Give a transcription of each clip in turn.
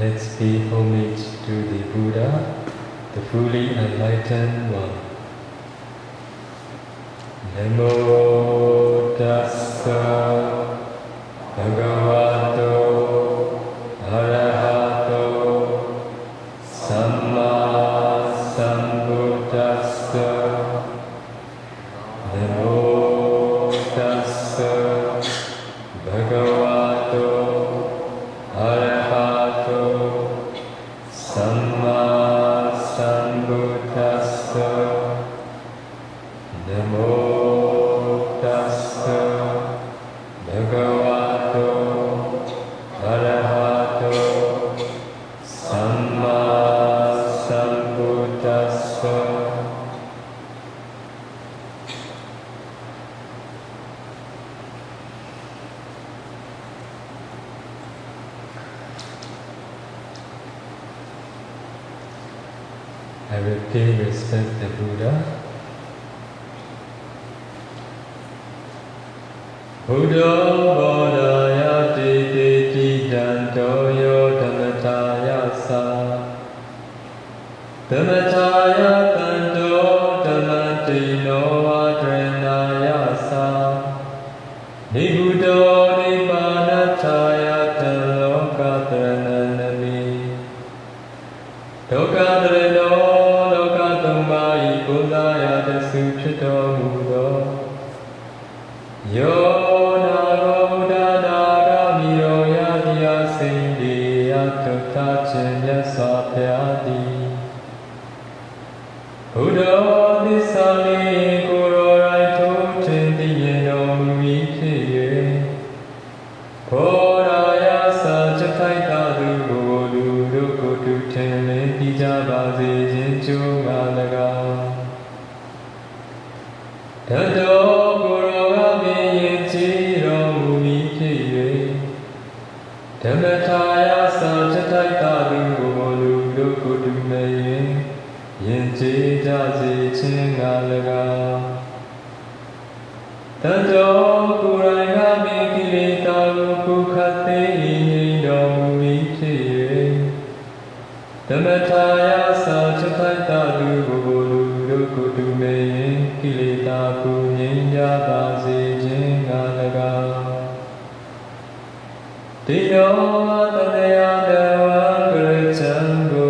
Let's pay homage to the Buddha, the fully enlightened one. Namo tassa bhagavato arahato samma sambuddhassa. Namo tassa bhagavato arahato samma sambuddhassa. Namo tassa bhagavato arahato samma sambuddhassa. I will pay respect to Buddha. Buddha Bodhaya Titi Janto Yo Dhammataya Sa Dhammataya Kanto Dhammatino Adrenaya Sa Nibuddho Nibbanataya Lokathrananami Lokathranano Lokathumai Buddhaya Dasu Chito Mudo Yo Buddha Nisani Guru Raito Chindieno Mikiye Poraya Sachaita Dulu Rukutu Chenle Dijabazi Jinchu Malaga Tado Guru Abi Yinchiro Mikiye Dhammataya Sachaita Dulu Rukutu Meye Yinchi Jazi Chingalaga Tato Kuranga Mikilita Lukukate Yindo Mikiye Dhammataya Sachaita Dulu Rukutumeye Kilita Kunyinya Bazi Chingalaga Dino Atanaya Dewa Kurachango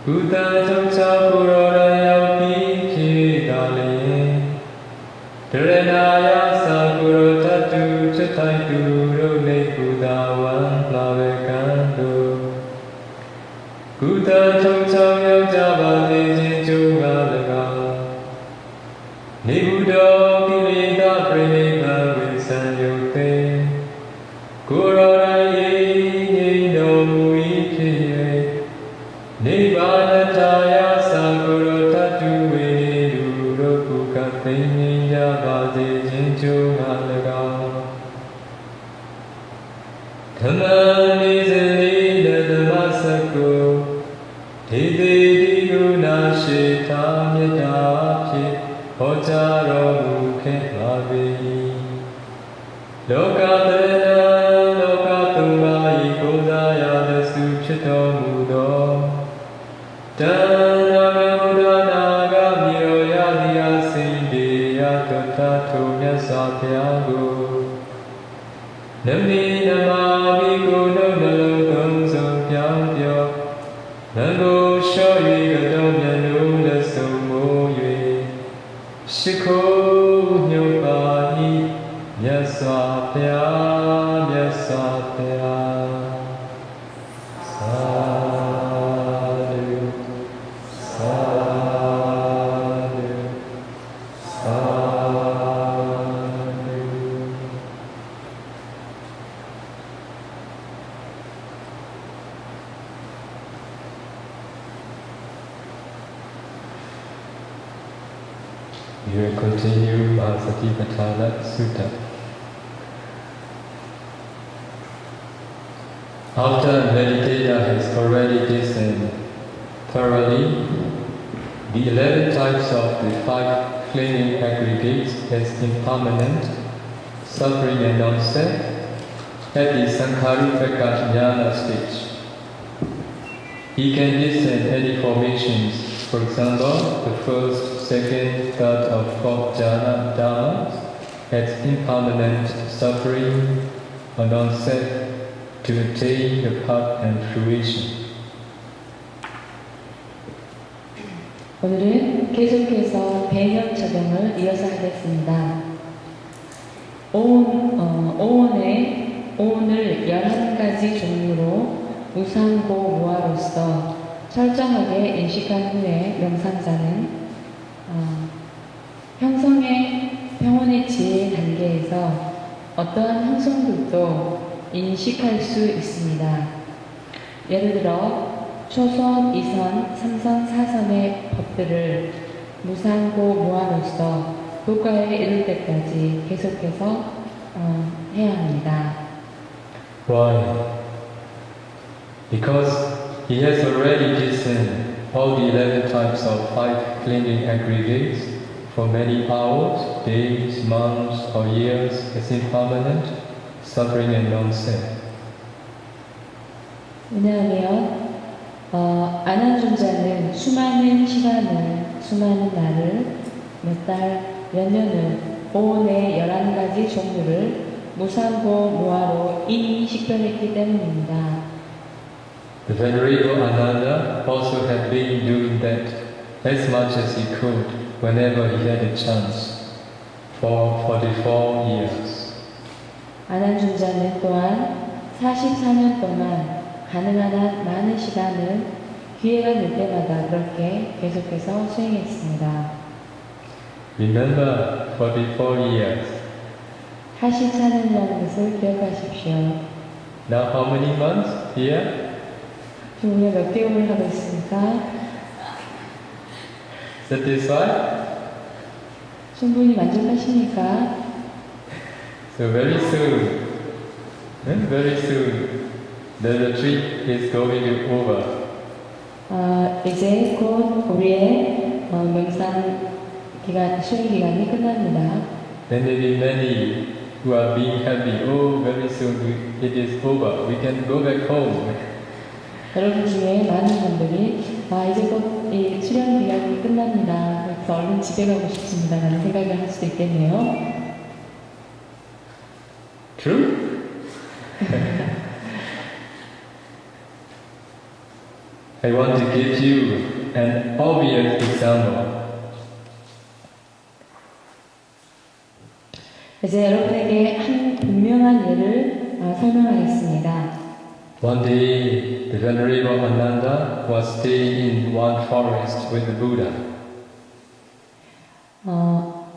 Buddha Chokcha Puroraya Piki Dali Dharanaya Sakuro Tatu Chatai Duro Ne Buddha Wan Lavekando Buddha Chokcha Yojabati Jinchu Galaga Nibuddha Kilita Pranita Visan Yote Kuroraya Yindo Muikiye Nibbanataya Sakuro Tatu Venu Rokukate Ninja Bazi Jinchu Malaga Dhamma Nizali Nadamasako Tide Diguna Shita Yadapi Hojaro Mukhe Lavi Lokathana Lokathumai Kodaya Dasu Chito Mudo Dhanaramuddhanaga Miroyadiya Sindhiya Tattatu Nyasapyago Nami Namami Guno Nalokam Sampyampyo Nango Shoyi Gadom Yanu Lasomo Yue Shiko Nyopani Nyasapya Nyasapya We will continue Mahasatipatthana Sutta. After a meditator has already listened thoroughly, the 11 types of the 5 flaming aggregates as impermanent, suffering and non-self, at the Sankharipaka Jnana stage. He can discern any formations, for example, the first, second, third, or fourth jhana dharma as impermanent suffering or non-self to attain the path and fruition. 오늘은 계속해서 배경 적용을 이어서 하겠습니다. 오온을 11가지 종류로 무상고 무아로서 철저하게 인식한 후에 명상자는 평온의 지혜 단계에서 어떠한 형성들도 인식할 수 있습니다. 예를 들어 초선, 2선, 3선, 4선의 법들을 무상고 무아로서 도가에 이를 때까지 계속해서 해야 합니다. Why? Because he has already discerned all the 11 types of 5 clinging aggregates for many hours, days, months, or years as impermanent, suffering and non-self. 왜냐하면 아난존자는 수많은 시간을, 수많은 날을, 몇 달, 몇 년을 오온의 11가지 종류를 무상고 무아로 이미 식별했기 때문입니다. The Venerable Ananda also had been doing that as much as he could whenever he had a chance for 44 years. 아난존자는 또한 44년 동안 가능한 한 많은 시간을 기회가 될 때마다 그렇게 계속해서 수행했습니다. Remember 44 years. 44년이라는 것을 기억하십시오. Now how many months here? 지금 우리가 몇 개월을 하고 있습니까? Satisfied? 충분히 만족하십니까? So very soon, the retreat is going over. 이제 곧 우리의 명상 기간, 수행 기간이 끝납니다. There may be many who are being happy. Oh, very soon it is over. We can go back home. 여러분 중에 많은 분들이 이제 곧 이 수련 기간이 끝납니다. 그래서 얼른 집에 가고 싶습니다. 라는 생각을 할 수도 있겠네요. True? I want to give you an obvious example. 이제 여러분에게 한 분명한 예를 설명하겠습니다. One day, the Venerable Ananda was staying in one forest with the Buddha.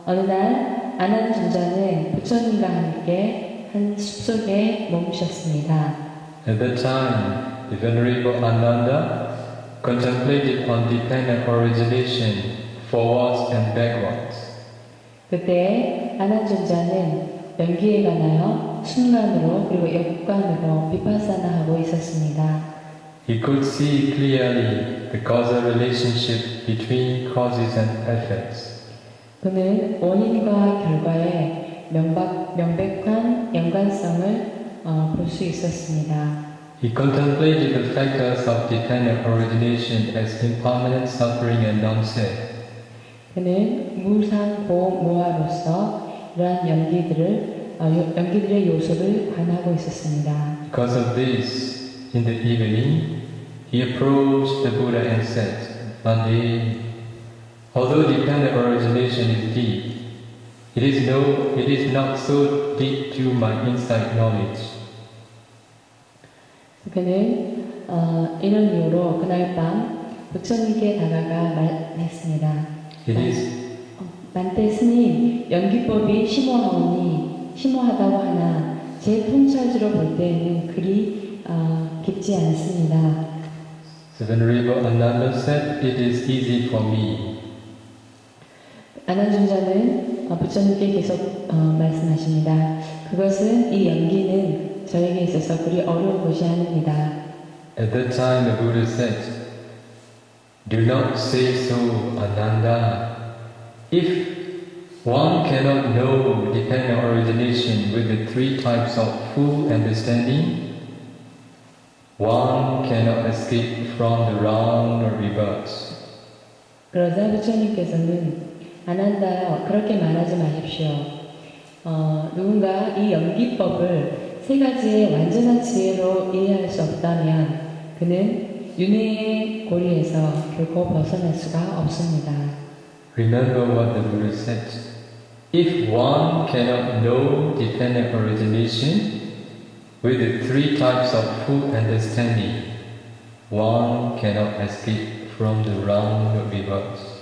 어느 날 아난존자는 부처님과 함께 한 숲속에 머무셨습니다. At that time, the Venerable Ananda contemplated on dependent origination forwards and backwards. 그때 아난존자는 연기에 관하여 순간으로 그리고 역관으로 비파사나하고 있었습니다. He could see clearly the causal relationship between causes and effects. 그는 원인과 결과의 명백한 연관성을 볼 수 있었습니다. He contemplated the factors of dependent origination as impermanent suffering and non-self. 그는 무상고 무아로서 이러한 연기들의 요소를 관하고 있었습니다. Because of this, in the evening, he approached the Buddha and said, Bhante, although dependent origination is deep, it is not so deep to my insight knowledge. 그는 이런 이유로 그날 밤 부처님께 다가가 말했습니다. 만태 스님, 연기법이 심오하다고 하나 제 통찰지로 볼 때에는 그리 깊지 않습니다. The Venerable Ananda said, it is easy for me. 아난존자는 부처님께 계속 말씀하십니다. 그것은 이 연기는 저에게 있어서 그리 어려운 것이 아닙니다. At that time the Buddha said, do not say so, Ananda. If one cannot know dependent origination with the 3 types of full understanding, one cannot escape from the round or reverse. 그러자 부처님께서는 아난다 그렇게 말하지 마십시오. 누군가 이 연기법을 세 가지의 완전한 지혜로 이해할 수 없다면 그는 윤회의 고리에서 결코 벗어날 수가 없습니다. Remember what the Buddha said. If one cannot know dependent origination with the three types of full understanding, one cannot escape from the round of reverse.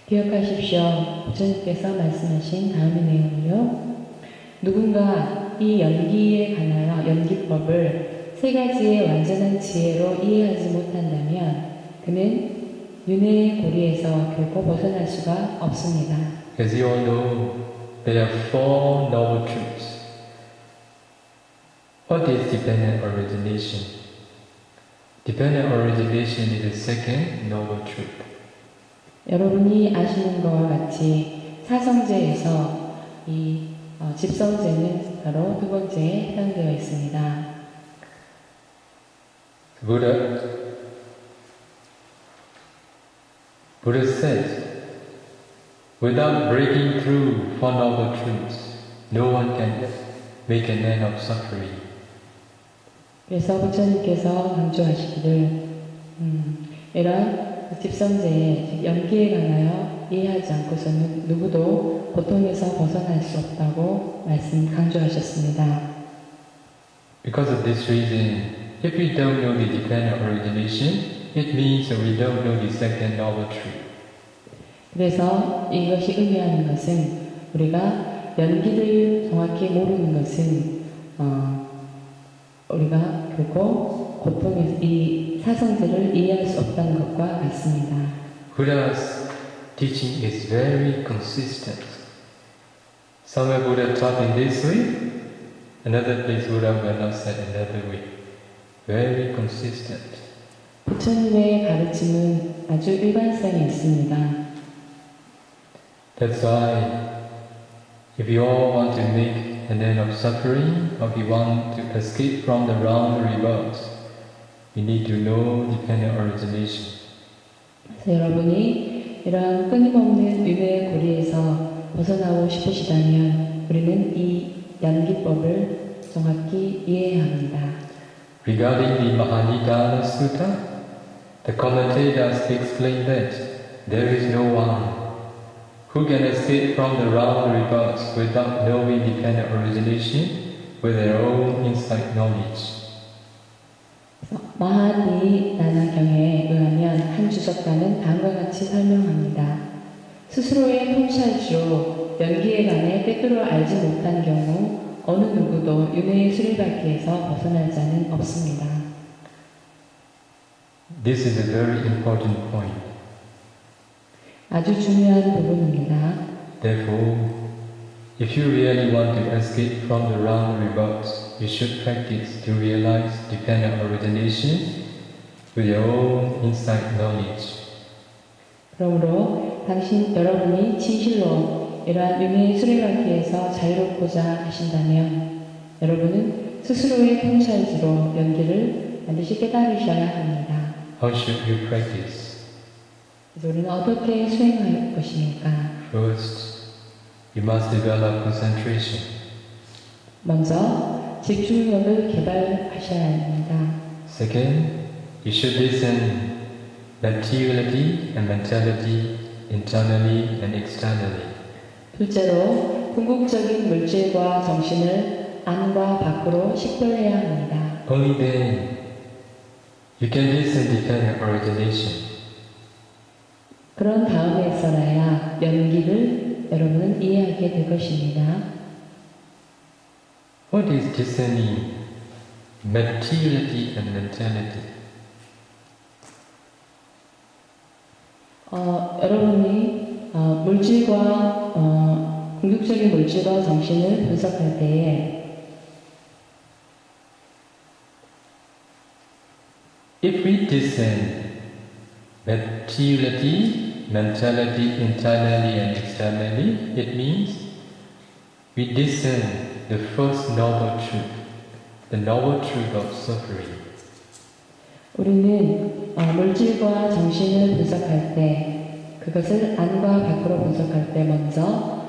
기억하십시오. 부처님께서 말씀하신 다음의 내용은요. 누군가 이 연기에 관하여 연기법을 세 가지의 완전한 지혜로 이해하지 못한다면 그는 윤회의 고리에서 결코 벗어날 수가 없습니다. As you all know, there are four noble truths. What is dependent origination? Dependent origination is the second noble truth. 여러분이 아시는 것과 같이 사성제에서 이 집성제는 바로 두 번째에 해당되어 있습니다. Buddha says, without breaking through Four Noble Truths, no one can make an end of suffering. 그래서 부처님께서 강조하시기를 이런 집성제의 즉 연기에 관하여 이해하지 않고서는 누구도 고통에서 벗어날 수 없다고 강조하셨습니다. Because of this reason, if we don't know the dependent origination, it means that we don't know the second noble truth. 그래서 이것이 의미하는 것은 우리가 연기를 정확히 모르는 것은 우리가 결코 고통의 이 사성제를 이해할 수 없다는 것과 같습니다. Buddha's teaching is very consistent. Somewhere Buddha taught in this way, another place Buddha will not say another way. Very consistent. 부처님의 가르침은 아주 일관성이 있습니다. That's why if you all want to make an end of suffering, or if you want to escape from the round reverse, you need to know dependent origination. 그래서 여러분이 이런 끊임없는 윤회의 고리에서 벗어나고 싶으시다면 우리는 이 연기법을 정확히 이해해야 합니다. Regarding the Mahanidana Sutta, the commentators explain that there is no one who can escape from the round reverse without knowing dependent origination with their own insight knowledge. 마하니다나경에 의하면 한 주석가는 다음과 같이 설명합니다. 스스로의 통찰주로 연기에 관해 꿰뚫어 알지 못한 경우 어느 누구도 윤회의 수레바퀴에서 벗어날 자는 없습니다. This is a very important point. 아주 중요한 부분입니다. Therefore, if you really want to escape from the round reverse, you should practice to realize dependent origination with your own insight knowledge. 그러므로 여러분이 진실로 이러한 윤회의 수레바퀴에서 자유롭고자 하신다면 여러분은 스스로의 통찰지로 연기를 반드시 깨달으셔야 합니다. How should you practice? 그래서 우리는 어떻게 수행할 것입니까? First, you must develop concentration. 먼저 집중력을 개발하셔야 합니다. Second, you should listen materiality and mentality internally and externally. 둘째로 궁극적인 물질과 정신을 안과 밖으로 식별해야 합니다. Only then you can listen dependent origination. 그런 다음에서야 연기를 여러분은 이해하게 될 것입니다. What is discerning materiality and mentality? 여러분이 물질과 궁극적인 물질과 정신을 분석할 때에 if we discern materiality, mentality internally and externally, it means we discern the first noble truth, the noble truth of suffering. 우리는 물질과 정신을 분석할 때, 그것을 안과 밖으로 분석할 때 먼저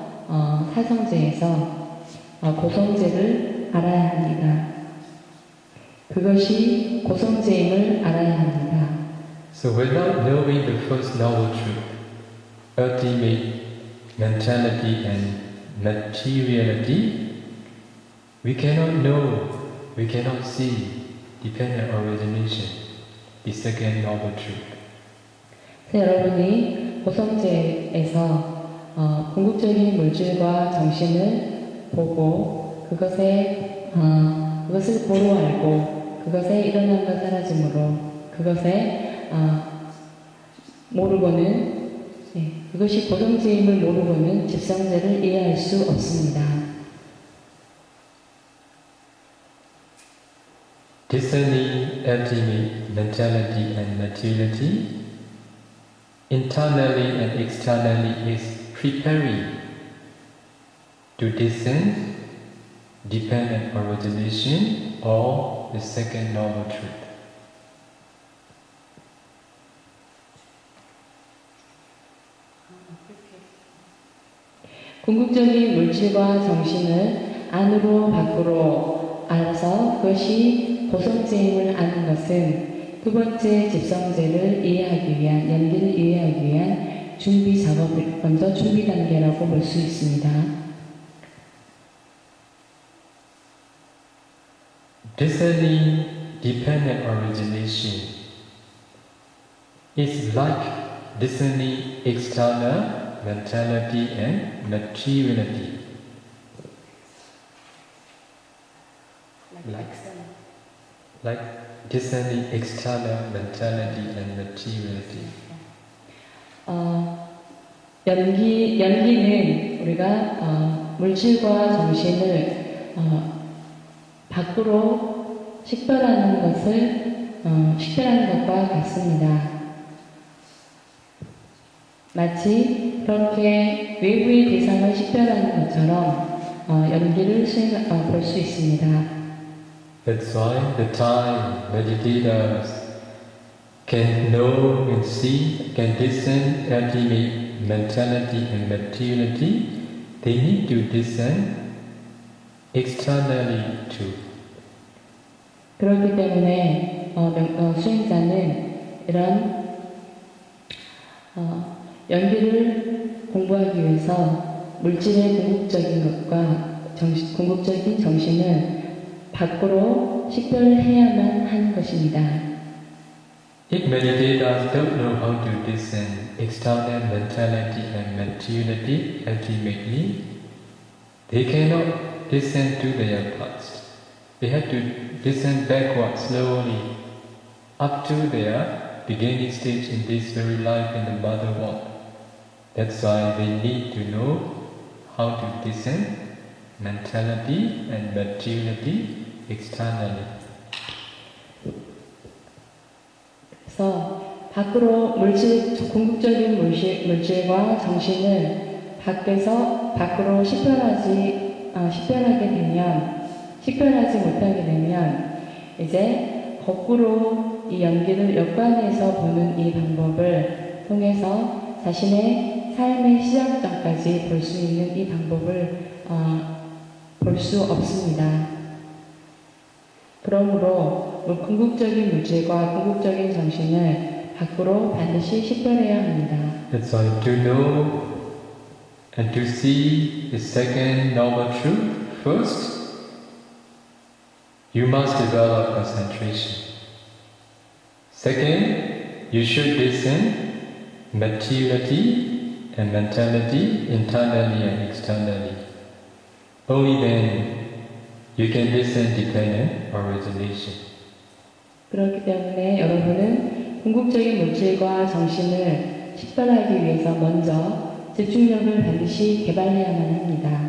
사성제에서 고성제를 알아야 합니다. 그것이 고성제임을 알아야 합니다. So without knowing the first noble truth, ultimate mentality and materiality, we cannot know, we cannot see dependent origination, the second noble truth. 여러분이 고성제에서 궁극적인 물질과 정신을 보고 그것을 고루 알고 그것에 일어남과 사라짐으로 그것에 모르고는 그것이 고성제임을 모르고는 집성제를 이해할 수 없습니다. Discerning ultimate mentality and materiality, internally and externally, is preparing to discern dependent origination or the second noble truth. 궁극적인 물질과 정신을 안으로 밖으로 알아서 그것이 고성제임을 아는 것은 두 번째 집성제를 이해하기 위한, 연기를 이해하기 위한 준비 작업을 먼저 준비 단계라고 볼 수 있습니다. Discerning dependent origination is like discerning external mentality and materiality. Like discerning external mentality and materiality. 연기는 우리가 물질과 정신을 밖으로 식별하는 것과 같습니다. 마치 그렇게 외부의 대상을 식별하는 것처럼 연기를 볼 수 있습니다. That's why the time meditators can know and see, can discern ultimate mentality and materiality, they need to discern externally too. 그렇기 때문에 수행자는 이런 연기를 공부하기 위해서 물질의 궁극적인 것과 궁극적인 정신을 밖으로 식별해야만 하는 것입니다. If meditators don't know how to discern external mentality and materiality ultimately, they cannot descend to their past. They have to descend backwards slowly up to their beginning stage in this very life in the mother world. That's why they need to know how to descend mentality and materiality externally. 그래서 밖으로 궁극적인 물질과 정신을 밖으로 식별하지 못하게 되면 이제 거꾸로 이 연기를 역관에서 보는 이 방법을 통해서 자신의 삶의 시작점까지 볼 수 있는 이 방법을 볼 수 없습니다. 그러므로 궁극적인 물질과 궁극적인 정신을 밖으로 반드시 식별해야 합니다. That's why to know and to see the second noble truth first, you must develop concentration. Second, you should discern materiality and mentality internally and externally. Only then you can discern dependent origination. 그렇기 때문에 여러분은 궁극적인 물질과 정신을 식별하기 위해서 먼저 집중력을 반드시 개발해야만 합니다.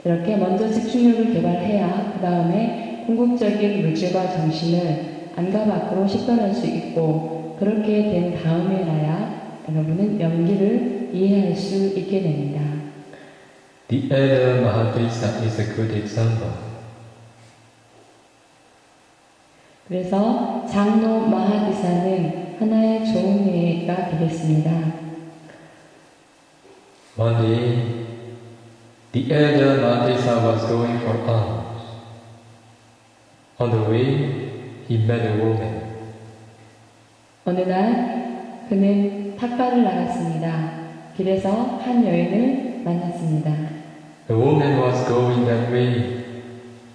이렇게 먼저 집중력을 개발해야 그 다음에 궁극적인 물질과 정신을 안과 밖으로 식별할 수 있고 그렇게 된 다음에나야 여러분은 연기를 이해할 수 있게 됩니다. The elder Mahapurisa is a good example. 그래서 장로 마하디사는 하나의 좋은 예가 되겠습니다. One day, the elder Mahadisa was going for alms. On the way, he met a woman. 어느 날 그는 탁발을 나갔습니다. 길에서 한 여인을 만났습니다. The woman was going that way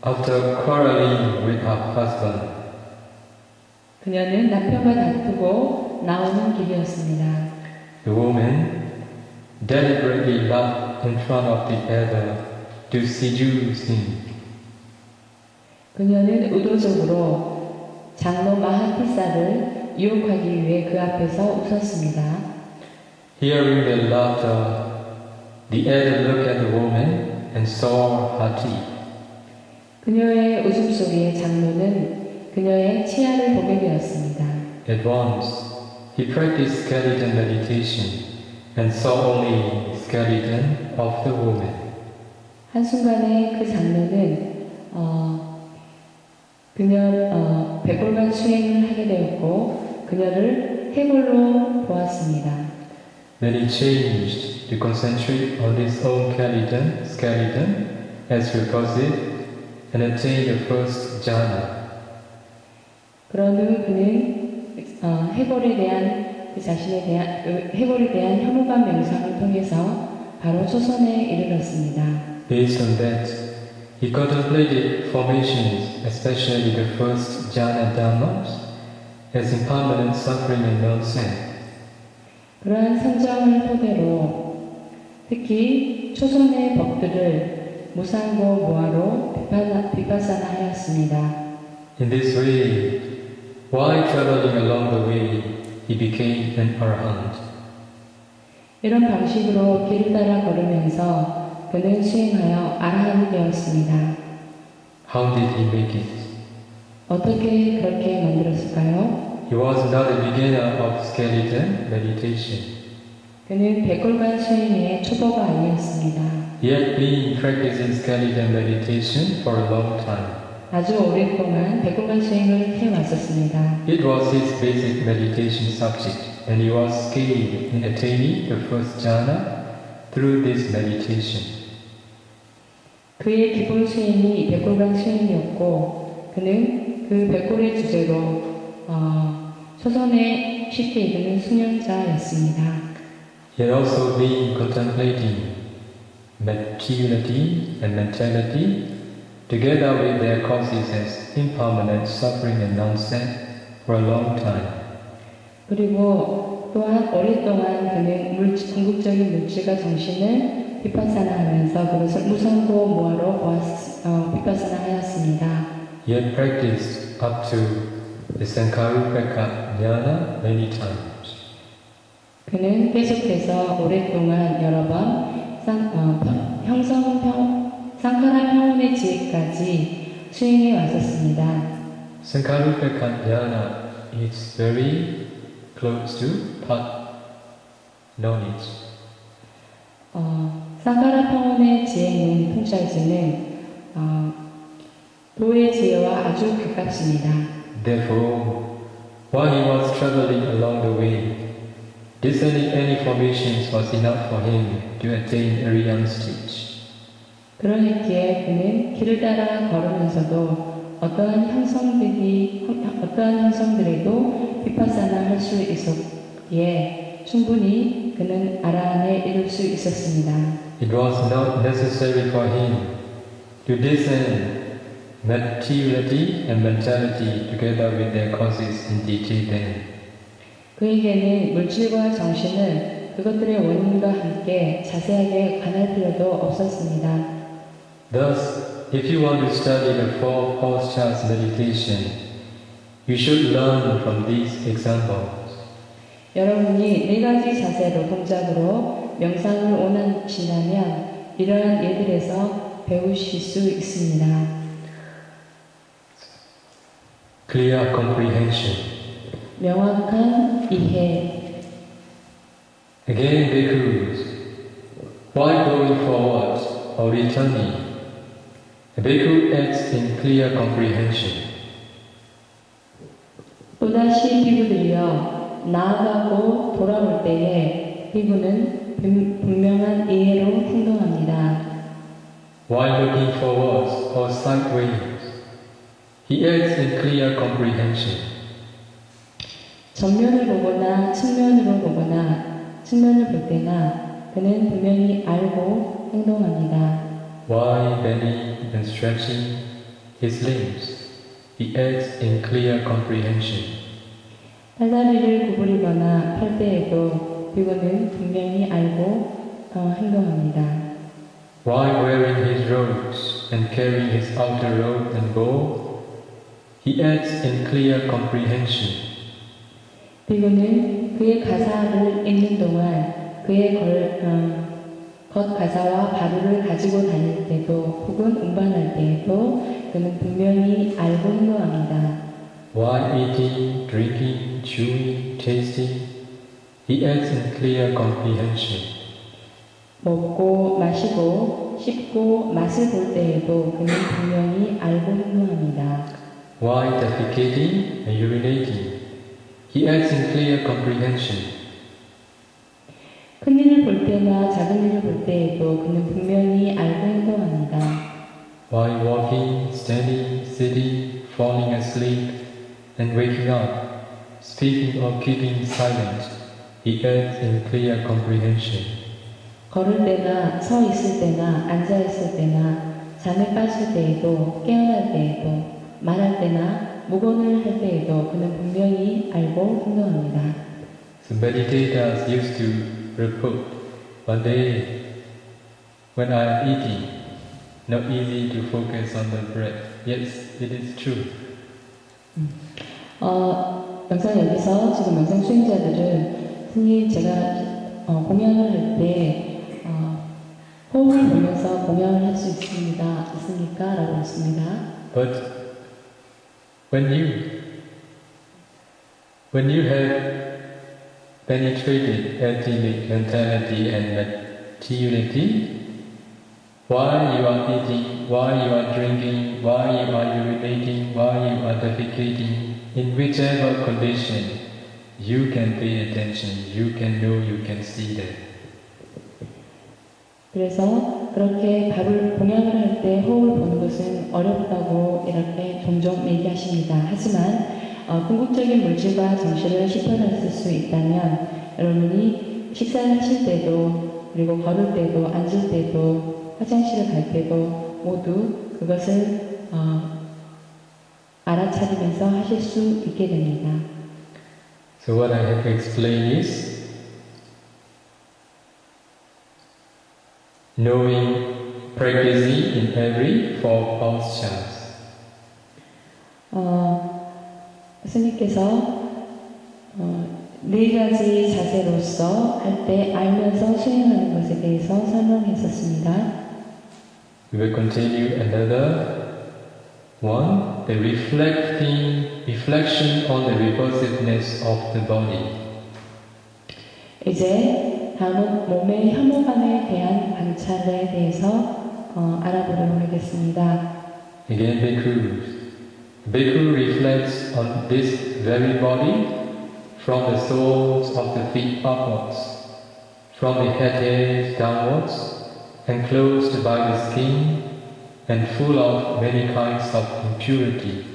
after quarreling with her husband. 그녀는 남편과 다투고 나오는 길이었습니다. The woman deliberately laughed in front of the elder to seduce him. 그녀는 의도적으로 장로 마하티사를 유혹하기 위해 그 앞에서 웃었습니다. Hearing the laughter, the elder looked at the woman and saw her teeth. 그녀의 웃음 속에 장로는 그녀의 치아를 보게 되었습니다. At once, he practiced skeleton meditation and saw only the skeleton of the woman. 한순간에 그 장로는 백골간 수행을 하게 되었고 그녀를 해골로 보았습니다. Then he changed to concentrate on his own skeleton as repulsive and attained the first jhana. 그런 후 그는 해골에 대한 혐오감 명상을 통해서 바로 초선에 이르렀습니다. Based on that, he contemplated formations, especially the first jhana dhammas, as impermanent suffering and non-sense. 그러한 성장을 토대로 특히 초선의 법들을 무상고 모아로 비파사나하였습니다. In this way, while traveling along the way, he became an arahant. 이런 방식으로 길을 따라 걸으면서 그는 수행하여 아라한이 되었습니다. How did he make it? 어떻게 그렇게 만들었을까요? He was not a beginner of skeleton meditation. 그는 백골간 수행의 초보가 아니었습니다. He had been practicing skeleton meditation for a long time. 아주 오랫동안 백골간 수행을 해왔었습니다. It was his basic meditation subject, and he was skilled in attaining the first jhana through this meditation. 그의 기본 수행이 백골간 수행이었고 그는 그 백골의 주제로 초선에 쉽게 이르는 수행자였습니다. He had also been contemplating materiality and mentality together with their causes as impermanent suffering and non-sense for a long time. 그리고 또한 오랫동안 그는 궁극적인 물질과 정신을 비파사나하면서 그것을 무상고 모아로 비파사나하였습니다. He had practiced up to the Sankarupaka jnana many times. 그는 계속해서 오랫동안 여러 번 상카라 평온의 지혜까지 수행해 왔었습니다. Sankarupaka jnana is very close to Pat knowledge. 상카라 평온의 지혜는 통찰지는 도의 지혜와 아주 가깝습니다. Therefore, while he was traveling along the way, discerning any formations was enough for him to attain Aryan stage. 그러했기에 그는 길을 따라 걸으면서도 어떠한 형성들에도 비파사나 할 수 있었기에 충분히 그는 아라한에 이를 수 있었습니다. It was not necessary for him to discern materiality and mentality together with their causes in detail then. 그에게는 물질과 정신을 그것들의 원인과 함께 자세하게 관할 필요도 없었습니다. Thus, if you want to study the four postures meditation, you should learn from these examples. 여러분이 네 가지 자세로 동작으로 명상을 원하신다면 이러한 예들에서 배우실 수 있습니다. Clear comprehension. 명확한 이해. Again, bhikkhus, while going forward or returning, a bhikkhu acts in clear comprehension. 또다시 피부들이여 나아가고 돌아올 때에 피부는 분명한 이해로 행동합니다. While looking forwards or sideways, he acts in clear comprehension. 전면을 보거나 측면으로 보거나 측면을 볼 때나 그는 분명히 알고 행동합니다. While bending and stretching his limbs, he acts in clear comprehension. 팔다리를 구부리거나 펼 때에도 피부는 분명히 알고 행동합니다. While wearing his robes and carrying his outer robe and bow, he acts in clear comprehension. 피부는 그의 가사를 입는 동안 그의 겉 가사와 바루를 가지고 다닐 때도 혹은 운반할 때에도 그는 분명히 알고 행동합니다. While eating, drinking, chewing, tasting, he acts in clear comprehension. 먹고 마시고 씹고 맛을 볼 때에도 그는 분명히 알고 행동합니다. While defecating and urinating, he acts in clear comprehension. 큰 일을 볼 때나 작은 일을 볼 때에도 그는 분명히 알고 행동합니다. While walking, standing, sitting, falling asleep, and waking up, speaking or keeping silent, he acts in clear comprehension. 걸을 때나 서 있을 때나 앉아 있을 때나 잠에 빠질 때에도 깨어날 때에도 말할 때나 묵언을 할 때에도 그는 분명히 알고 행동합니다. So meditators used to report, one day when I am eating, not easy to focus on the breath. Yes, it is true. 영상 여기서 지금 영상 수행자들은 스님 제가 공양을 할 때 호흡을 보면서 공양을 할 수 있습니까? 라고 했습니다. But when you have penetrated ethnic mentality and materiality, while you are eating, while you are drinking, while you are urinating, while you are defecating, in whichever condition, you can pay attention, you can know, you can see that. 그래서 그렇게 밥을 공양을 할 때 호흡을 보는 것은 어렵다고 이렇게 종종 얘기하십니다. 하지만 궁극적인 물질과 정신을 실현할 수 있다면 여러분이 식사를 하실 때도 그리고 걸을 때도 앉을 때도 화장실을 갈 때도 모두 그것을 알아차리면서 하실 수 있게 됩니다. So what I have to explain is knowing, practicing in every four postures. 스님께서 네 가지 자세로서 할 때 알면서 수행하는 것에 대해서 설명했었습니다. We will continue another one, the reflection on the repulsiveness of the body. 이제 다음은 몸의 혐오감에 대한 관찰에 대해서 알아보도록 하겠습니다. Again, Bhikkhu reflects on this very body from the soles of the feet upwards, from the head hairs downwards, enclosed by the skin and full of many kinds of impurity.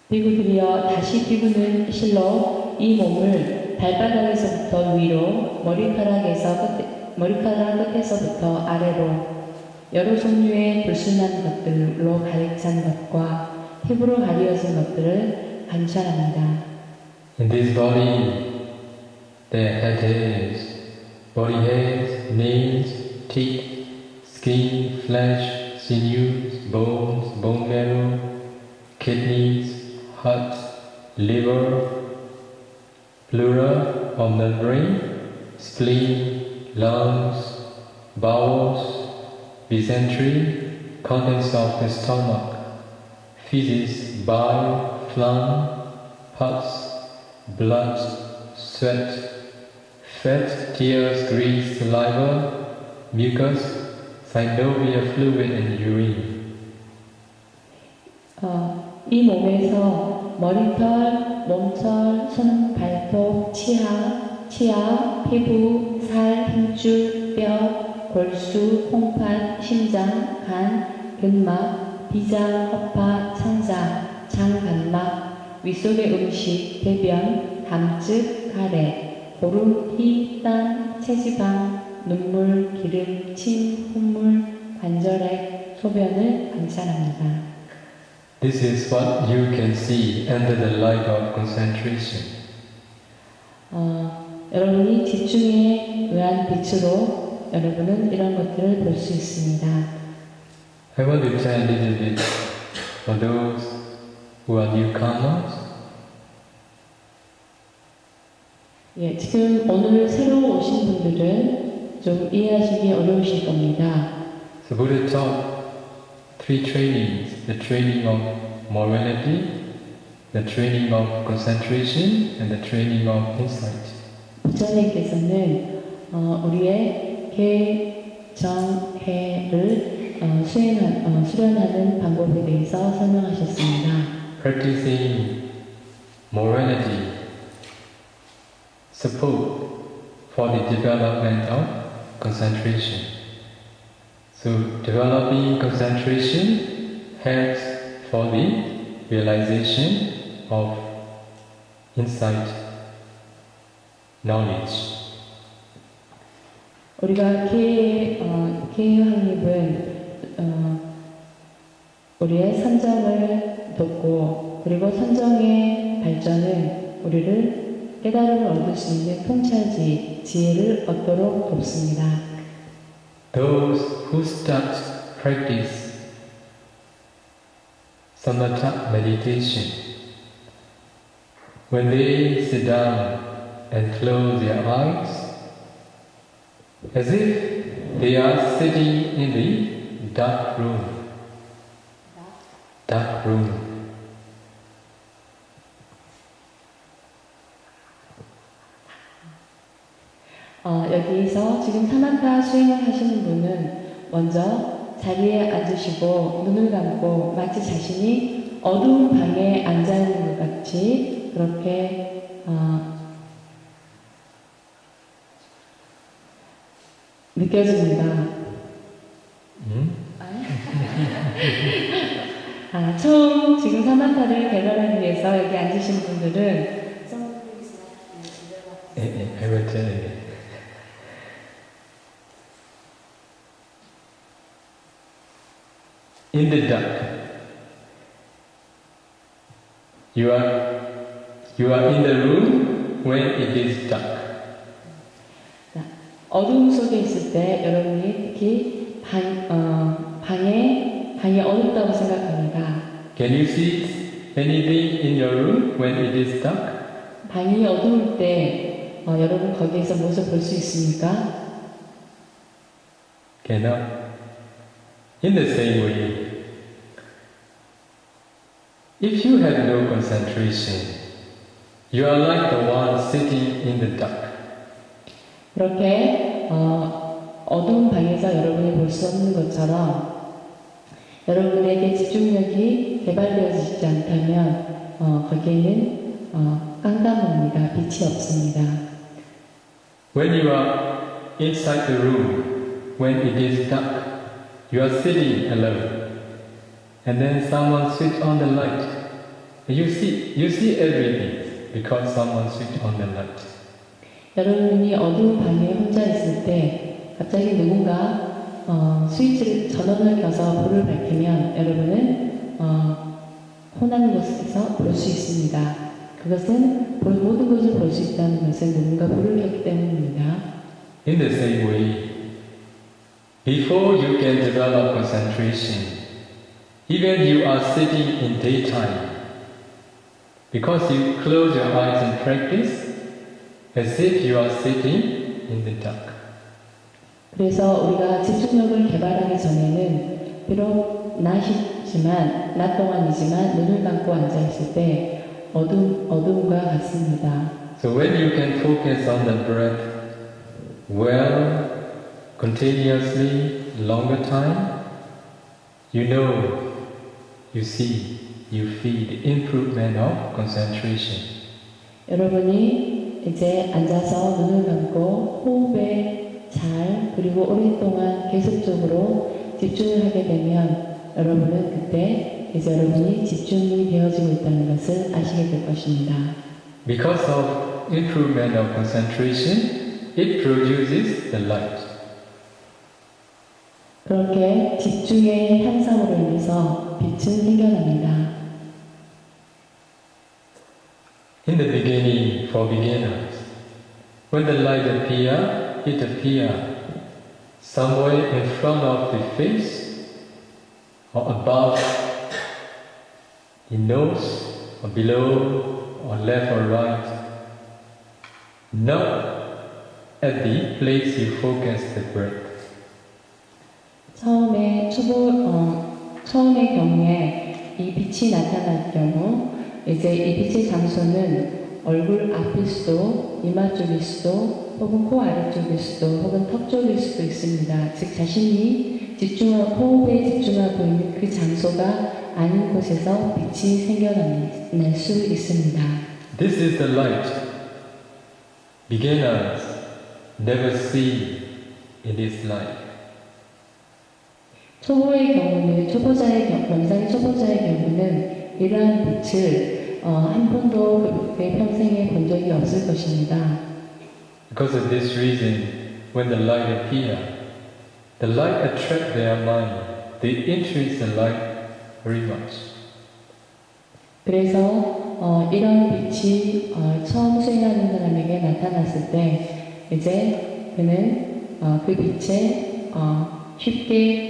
비구들이여 다시 피부는 실로 이 몸을 발바닥에서부터 위로 머리카락 끝에서부터 아래로 여러 종류의 불순한 것들로 가득 찬 것과 피부로 가리어진 것들을 관찰합니다. In this body, there are head hairs, body hairs, nails, teeth, skin, flesh, sinews, bones, bone marrow, kidneys, heart, liver, pleura or membrane, spleen, lungs, bowels, dysentery, contents of the stomach, feces, bile, phlegm, pus, blood, sweat, fat, tears, grease, saliva, mucus, synovial fluid and urine. 이 몸에서 머리털, 몸털, 손, 발톱, 치아, 피부, 살, 힘줄, 뼈, 골수, 홍판, 심장, 간, 근막, 비장, 허파, 창자, 장, 간막, 윗속의 음식, 대변, 담즙, 가래, 고름, 피, 땀, 체지방, 눈물, 기름, 침, 콧물, 관절액, 소변을 관찰합니다. This is what you can see under the light of concentration. 여러분이 집중에 의한 빛으로 여러분은 이런 것들을 볼 수 있습니다. I want to tell a little bit for those who are newcomers. 예, 지금 오늘 새로 오신 분들은 좀 이해하시기 어려우실 겁니다. So Buddha taught 3 trainings: the training of morality, the training of concentration, and the training of insight. 부처님께서는 우리의 개정해를 수련하는 방법에 대해서 설명하셨습니다. Practicing morality, support for the development of concentration. So developing concentration helps for the realization of insight, knowledge. 우리가 개의확립은 우리의 선정을 돕고 그리고 선정의 발전은 우리를 깨달음을 얻을 수 있는 통찰지, 지혜를 얻도록 돕습니다. Those who start practice samatha meditation, when they sit down and close their eyes, as if they are sitting in the dark room. Dark room. 여기서 지금 사마타 수행을 하시는 분은 먼저 자리에 앉으시고 눈을 감고 마치 자신이 어두운 방에 앉아 있는 것 같이 그렇게 느껴집니다. 처음 지금 사마타를 개발하기 위해서 여기 앉으신 분들은 I will tell you. In the dark, you are in the room when it is dark. 어둠 속에 있을 때 여러분이 특히 방이 어둡다고 생각합니다. Can you see anything in your room when it is dark? 방이 어두울 때 여러분 거기에서 무엇을 볼 수 있습니까? Cannot. In the same way, if you have no concentration, you are like the one sitting in the dark. 그렇게 어두운 방에서 여러분이 볼 수 없는 것처럼 여러분에게 집중력이 개발되어지지 않다면 거기에는 깜깜합니다. 빛이 없습니다. When you are inside the room, when it is dark, you are sitting alone, and then someone switch on the light. You see everything because someone switch on the light. 여러분이 어두운 방에 혼자 있을 때 갑자기 누군가 전원을 켜서 불을 밝히면 여러분은 혼한 곳에서 볼 수 있습니다. 그것은 모든 것을 볼 수 있다는 것은 누군가 불을 켰기 때문입니다. In the same way, before you can develop concentration, even you are sitting in daytime, because you close your eyes and practice, as if you are sitting in the dark. 그래서 우리가 집중력을 개발하기 전에는 비록 낮 동안이지만 눈을 감고 앉아 있을 때 어둠과 같습니다. So when you can focus on the breath well, continuously, longer time, you know, you see you feel the improvement of concentration. 여러분이 이제 앉아서 눈을 감고 호흡에 잘 그리고 오랫동안 계속적으로 집중을 하게 되면 여러분은 그때 이제 여러분이 집중이 되어지고 있다는 것을 아시게 될 것입니다. Because of improvement of concentration, it produces the light. 그렇게 집중의 향상으로 인해서 빛은 생겨납니다. In the beginning, for beginners, when the light appears, it appears somewhere in front of the face, or above the nose, or below, or left or right, not at the place you focus the breath. 처음의 경우에 이 빛이 나타날 경우 이제 이 빛의 장소는 얼굴 앞일 수도, 이마 쪽일 수도, 혹은 코 아래쪽일 수도, 혹은 턱 쪽일 수도 있습니다. 즉 자신이 호흡에 집중하고 있는 그 장소가 아닌 곳에서 빛이 생겨날 수 있습니다. This is the light beginners never see in this life. 초보의 경우는 명상의 초보자의 경우는 이러한 빛을 한 번도 그의 평생에 본 적이 없을 것입니다. Because of this reason, when the light appears, the light attracts their mind. They interest the light very much. 그래서 이런 빛이 처음 수행하는 사람에게 나타났을 때 이제 그는 그 빛에 쉽게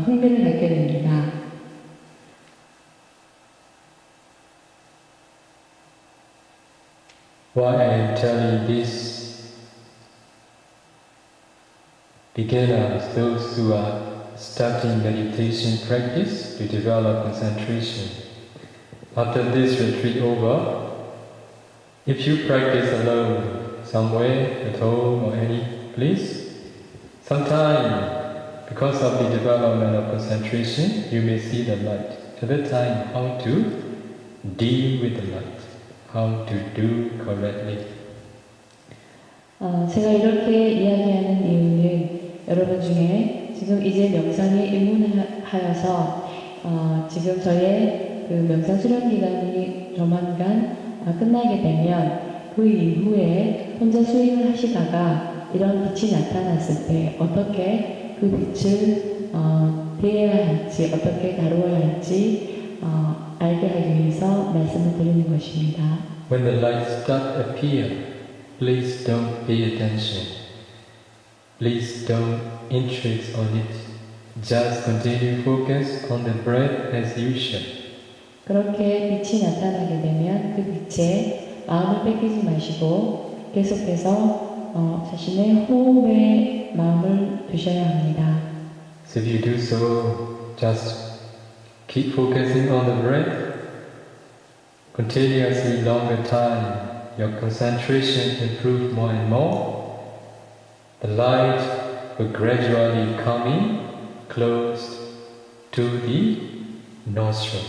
흥미를 갖게 됩니다. Why I am telling this? Beginners, those who are starting meditation practice to develop concentration. After this retreat over, if you practice alone, somewhere, at home or any place, sometime because of the development of concentration, you may see the light. At that time, how to deal with the light, how to do correctly. 제가 이렇게 이야기하는 이유는 여러분 중에 지금 이제 명상에 입문하여서 지금 저의 그 명상 수련 기간이 조만간 끝나게 되면 그 이후에 혼자 수행을 하시다가 이런 빛이 나타났을 때 어떻게 그 빛을 대해야 할지, 어떻게 다루어야 할지 알게 하기 위해서 말씀을 드리는 것입니다. When the light starts to appear, please don't pay attention. Please don't interest on it. Just continue focus on the breath as usual. 그렇게 빛이 나타나게 되면 그 빛에 마음을 뺏기지 마시고 계속해서 자신의 호흡에 마음을 두셔야 합니다. So if you do so, just keep focusing on the breath. Continuously longer time, your concentration improves more and more. The light will gradually come in close to the nostril.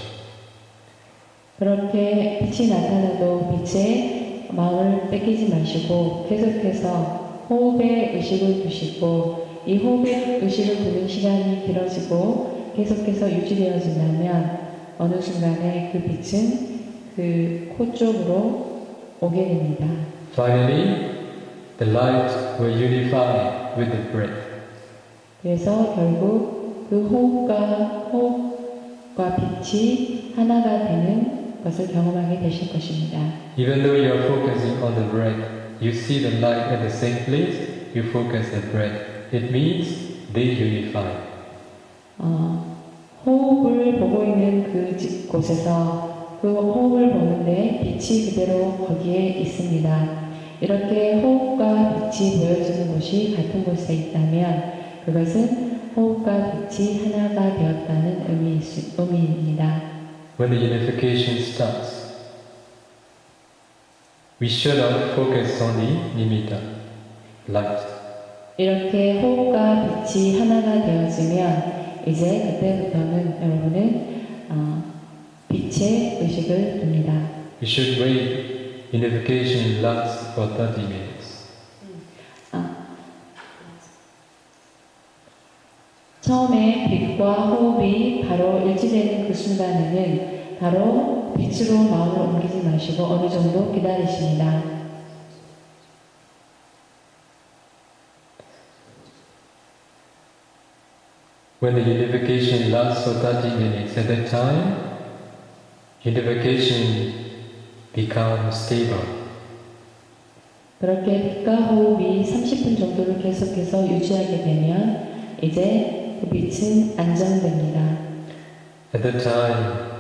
그렇게 빛이 나타나도 빛에 마음을 뺏기지 마시고 계속해서 호흡에 의식을 두시고 이 호흡에 의식을 두는 시간이 길어지고 계속해서 유지되어진다면 어느 순간에 그 빛은 그 코 쪽으로 오게 됩니다. Finally, the light will unify with the breath. 그래서 결국 그 호흡과 빛이 하나가 되는 것을 경험하게 되실 것입니다. Even though you are focusing on the breath, you see the light at the same place, you focus the breath. It means they unify. 호흡을 보고 있는 그 곳에서 그 호흡을 보는데 빛이 그대로 거기에 있습니다. 이렇게 호흡과 빛이 보여지는 곳이 같은 곳에 있다면 그것은 호흡과 빛이 하나가 되었다는 의미입니다. When the unification starts, we should not focus on the nimitta, light. 이렇게 호흡과 빛이 하나가 되어지면 이제 그때부터는 여러분은 빛의 의식을 둡니다. You should wait. Unification lasts for 30 minutes. 처음에 빛과 호흡이 바로 일치되는 그 순간에는 바로 빛으로 마음을 옮기지 마시고 어느 정도 기다리십니다. When the unification lasts for 30 minutes, at that time, unification becomes stable. 그렇게 빛과 호흡이 30분 정도를 계속해서 유지하게 되면 이제 그 빛은 안정됩니다. At that time,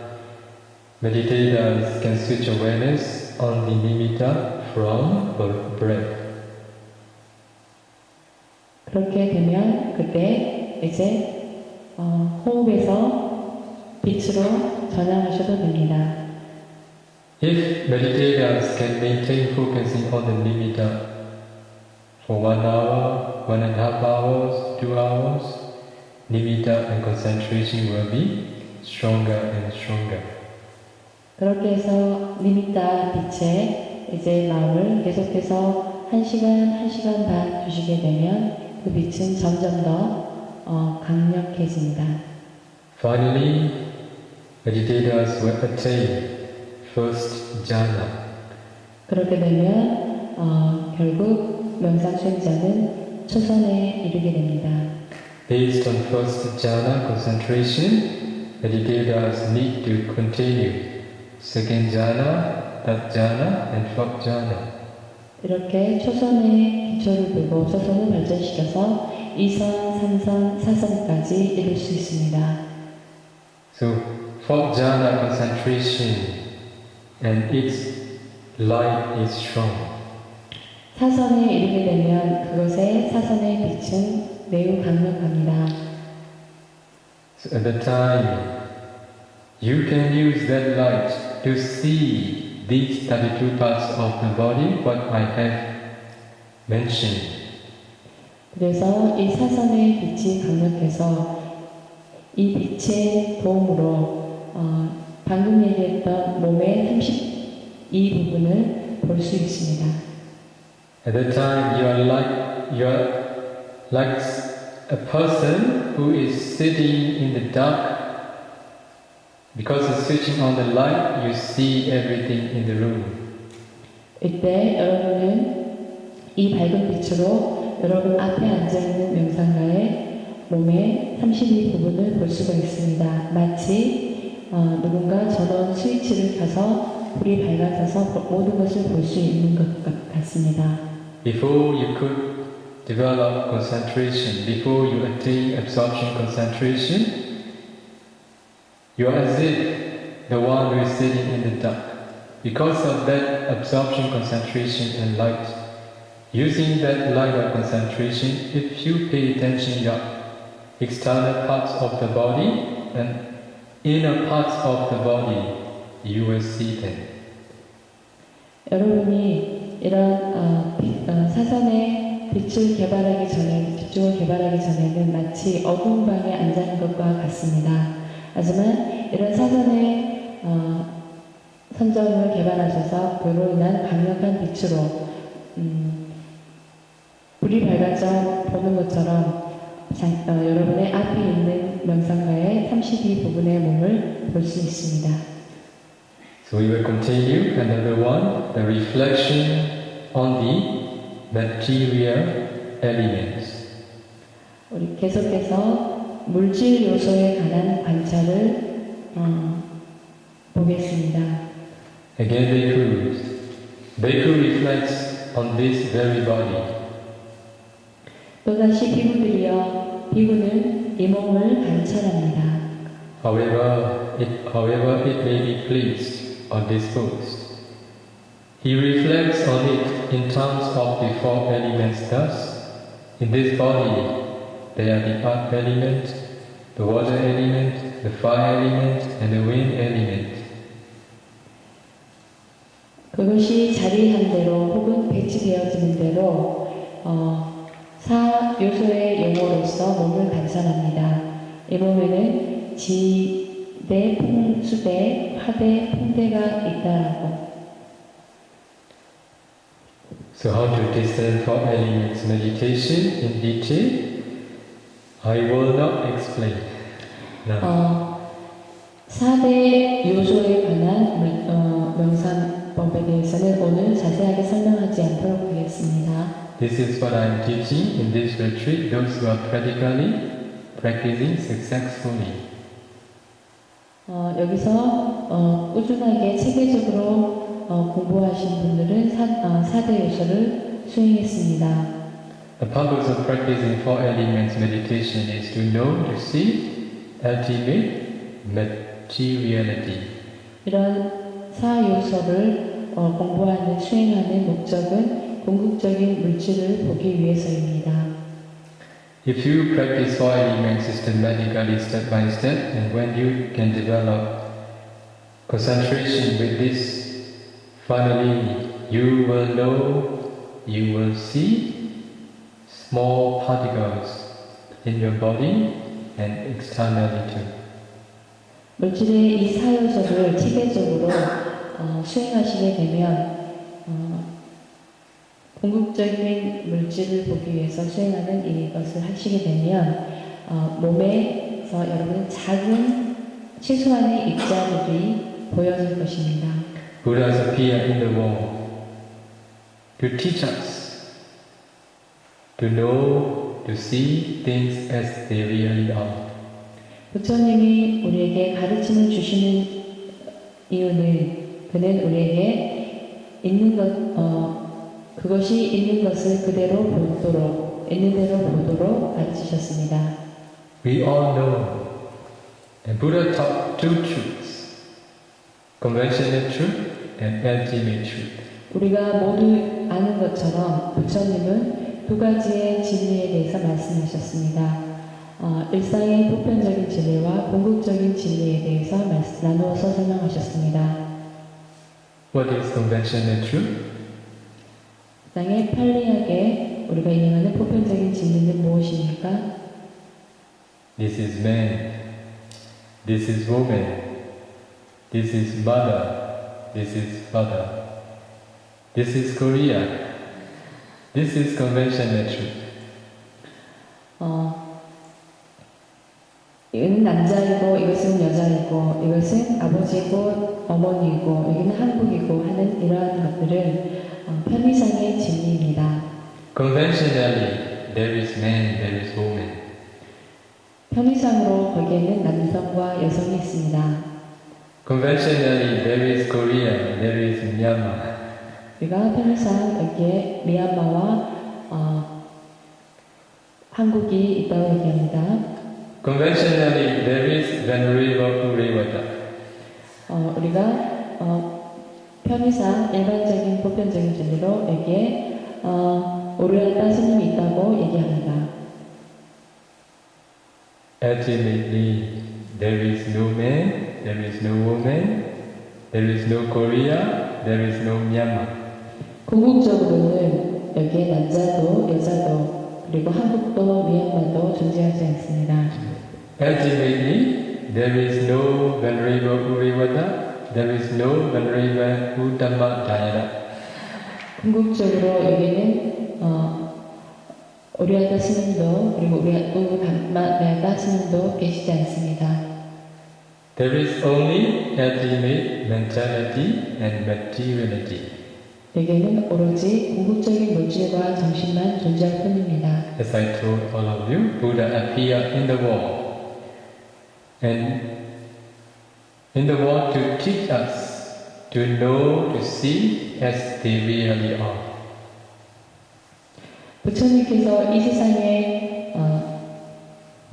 meditators can switch awareness on the nimitta from the breath. 그렇게 되면 그때 이제 호흡에서 빛으로 전환하셔도 됩니다. If meditators can maintain focusing on the nimitta for 1 hour, 1.5 hours, 2 hours, nimitta and concentration will be stronger and stronger. 그렇게 해서 니미타 빛에 이제 마음을 계속해서 1시간, 1시간 반 두시게 되면 그 빛은 점점 더 강력해집니다. Finally, meditators will attain first jhana. 그렇게 되면 결국 명상 수행자는 초선에 이르게 됩니다. Based on first jhana concentration, meditators need to continue second jhana, third jhana, and fourth jhana. 이렇게 초선의 기초를 두고 초선을 발전시켜서 2선, 3선, 4선까지 이룰 수 있습니다. So, fourth jhana concentration and its light is strong. 4선에 이르게 되면 그것의 4선의 빛은 매우 강력합니다. So at that time, you can use that light to see these 32 parts of the body, what I have mentioned. 그래서 이 4선의 빛이 강력해서 이 빛의 도움으로 방금 얘기했던 몸의 32부분을 볼 수 있습니다. At that time, you are like a person who is sitting in the dark. Because of switching on the light, you see everything in the room. 이때 여러분은 이 밝은 빛으로 여러분 앞에 앉아있는 명상가의 몸의 32부분을 볼 수가 있습니다. 마치 누군가 전원 스위치를 켜서 불이 밝아져서 모든 것을 볼 수 있는 것 같습니다. Before you could develop concentration, before you attain absorption concentration, you are as if the one who is sitting in the dark. Because of that absorption concentration and light, using that light of concentration, if you pay attention to your external parts of the body and inner parts of the body, you will see them. 여러분이 이런 사선의 빛을 개발하기 전에, 빛쪽을 개발하기 전에는 마치 어두운 방에 앉아 있는 것과 같습니다. 하지만 이런 사선의 선정을 개발하셔서 그로 인한 강력한 빛으로 불이 밝아져 보는 것처럼 여러분의 앞에 있는 명상가의 32부분의 몸을 볼 수 있습니다. So we will continue another one, the reflection on the material elements. 우리 계속해서 물질 요소에 관한 관찰을 보겠습니다. Again, Bhikkhu reflects on this very body. 또다시 비구들이여, 비구는 이 몸을 관찰합니다. However it may be pleased or disposed. He reflects on it in terms of the four elements thus. In this body, there are the earth element, the water element, the fire element, and the wind element. 그것이 자리한 대로 혹은 배치되어지는 대로 사 요소의 용어로서 몸을 관찰합니다. 이 몸에는 지, 기대, 수대, 화대, 풍대가 있다라고. So how to discern four elements meditation in detail? I will not explain now. 4대 요소에 관한 명상법에 대해서는 오늘 자세하게 설명하지 않도록 하겠습니다. This is what I am teaching in this retreat, those who are practically practicing successfully. 여기서 꾸준하게 체계적으로 공부하신 분들은 4대 요소를 수행했습니다. The purpose of practicing four elements meditation is to know, to see ultimate materiality. 이런 4요소를 공부하는, 수행하는 목적은 궁극적인 물질을 보기 위해서입니다. If you practice four elements systematically, step by step, and when you can develop concentration with this, finally you will know, you will see small particles in your body and externally too. 물질의 이 4요소를 체계적으로 수행하시게 되면 궁극적인 물질을 보기 위해서 수행하는 이것을 하시게 되면 몸에서 여러분은 작은 최소한의 입자들이 보여질 것입니다. Buddhas appear in the world to teach us to know, to see things as they really are. 부처님이 우리에게 가르침을 주시는 이유는 그는 우리에게 그것이 있는 것을 그대로 보도록, 있는 대로 보도록 가르치셨습니다. We all know, and Buddha taught two truths, conventional truth and ultimate truth. 우리가 모두 아는 것처럼 부처님은 두 가지의 진리에 대해서 말씀하셨습니다. 일상의 보편적인 진리와 궁극적인 진리에 대해서 나누어서 설명하셨습니다. What is conventional truth? 일상의 편리하게 우리가 인용하는 보편적인 진리는 무엇입니까? This is man, this is woman, this is mother, this is father, this is Korea, this is conventional truth. 이것은 남자이고 이것은 여자이고 이것은 아버지이고 어머니이고 여기는 한국이고 하는 이러한 것들은 편의상의 진리입니다. Conventionally, there is man, there is woman. 편의상으로 거기에는 남성과 여성이 있습니다. Conventionally, there is Korea, there is Myanmar. 우리가 편의상 여기에 미얀마와 한국이 있다고 얘기합니다. Conventionally, there is Venerable Urevata. 우리가 편의상 일반적인 보편적인 진리로 여기에 오르알타 스님이 있다고 얘기합니다. Ultimately, there is no man, there is no woman, there is no Korea, there is no Myanmar. 궁극적으로는 여기에 남자도 여자도 그리고 한국도 미얀마도 존재하지 않습니다. Ultimately, there is no Venerable Urevata, there is no Venerable Uttama Dayana. 궁극적으로 여기는 오리알타 스님도 그리고 우리알타 스님도 계시지 않습니다. There is only ultimate mentality and materiality. 여기에는 오로지 궁극적인 물질과 정신만 존재할 뿐입니다. As I told all of you, Buddha appeared in the world. And in the world to teach us to know, to see as they really are. 부처님께서 이 세상에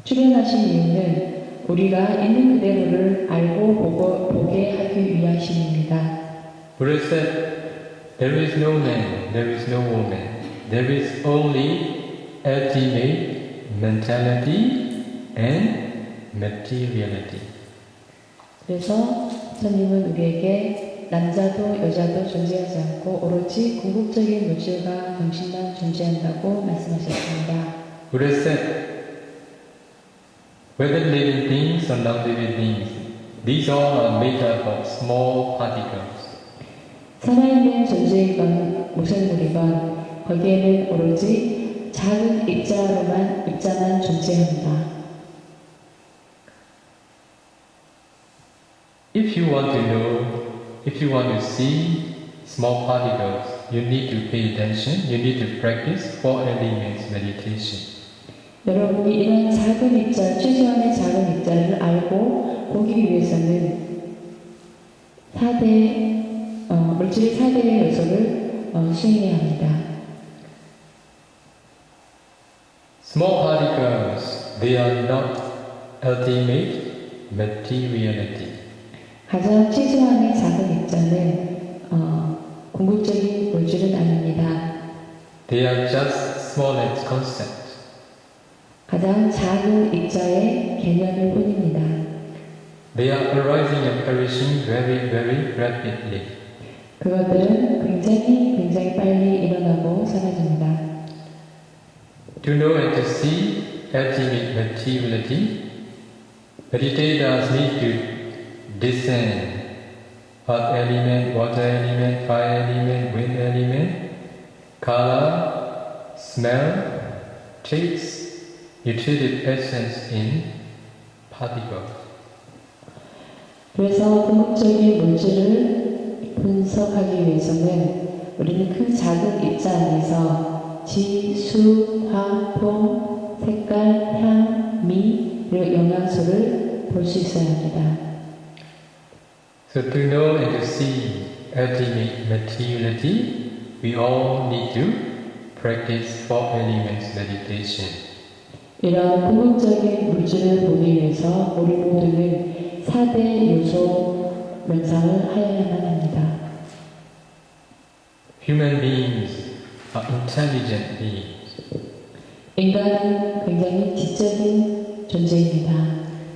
출현하신 이유는 우리가 있는 그대로를 알고 보게 하기 위하심입니다. Buddha said, there is no man, there is no woman, there is only ultimate mentality and materiality. 그래서 부처님은 우리에게 남자도 여자도 존재하지 않고 오로지 궁극적인 물질과 정신만 존재한다고 말씀하셨습니다. Buddha said, whether living beings or non-living beings, These all are made up of small particles. 살아있는 존재이건 무생물이건 거기에는 오로지 작은 입자만 존재합니다. If you want to see small particles, you need to pay attention, you need to practice four elements meditation. 여러분이 이런 작은 입자, 최소한의 작은 입자를 알고 보기 위해서는 물질의 4대의 요소를 수행해야 합니다. Small particles, they are not ultimate materiality. 가장 최소한의 작은 입자는 궁극적인 물질은 아닙니다. They are just smallest concepts. 가장 작은 입자의 개념일 뿐입니다. They are arising and perishing very, very rapidly. 그것들은 굉장히 빨리 일어나고 사라집니다. To know and to see ultimate materiality, meditators need to discern earth element, water element, fire element, wind element, color, smell, taste, nutritive essence in particles. 그래서 궁극적인 물질을 분석하기 위해서는 우리는 그 작은 입자 안에서 지, 수, 화, 폼, 색깔, 향, 미, 그리고 영양소를 볼 수 있어야 합니다. So to know and to see ultimate materiality, we all need to practice four elements meditation. 이런 궁극적인 물질을 보기 위해서 우리 모두는 4대 요소 명상을 하여야만 합니다. Human beings are intelligent beings. 인간은 굉장히 지적인 존재입니다.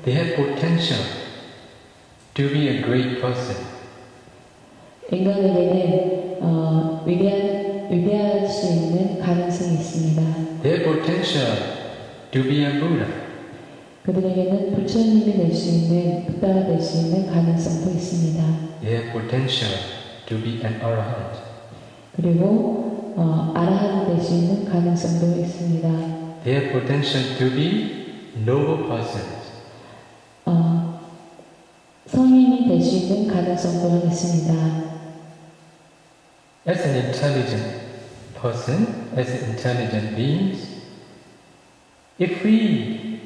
They have potential to be a great person. 인간에게는 위대할 수 있는 가능성이 있습니다. They have potential to be a Buddha. 그들에게는 부처님이 될 수 있는, 부다가 될 수 있는 가능성도 있습니다. They have potential to be an Arahant. 그리고 아라한이 될 수 있는 가능성도 있습니다. They have potential to be noble persons. 성인이 될 수 있는 가능성도 있습니다. As an intelligent person, as intelligent beings, if we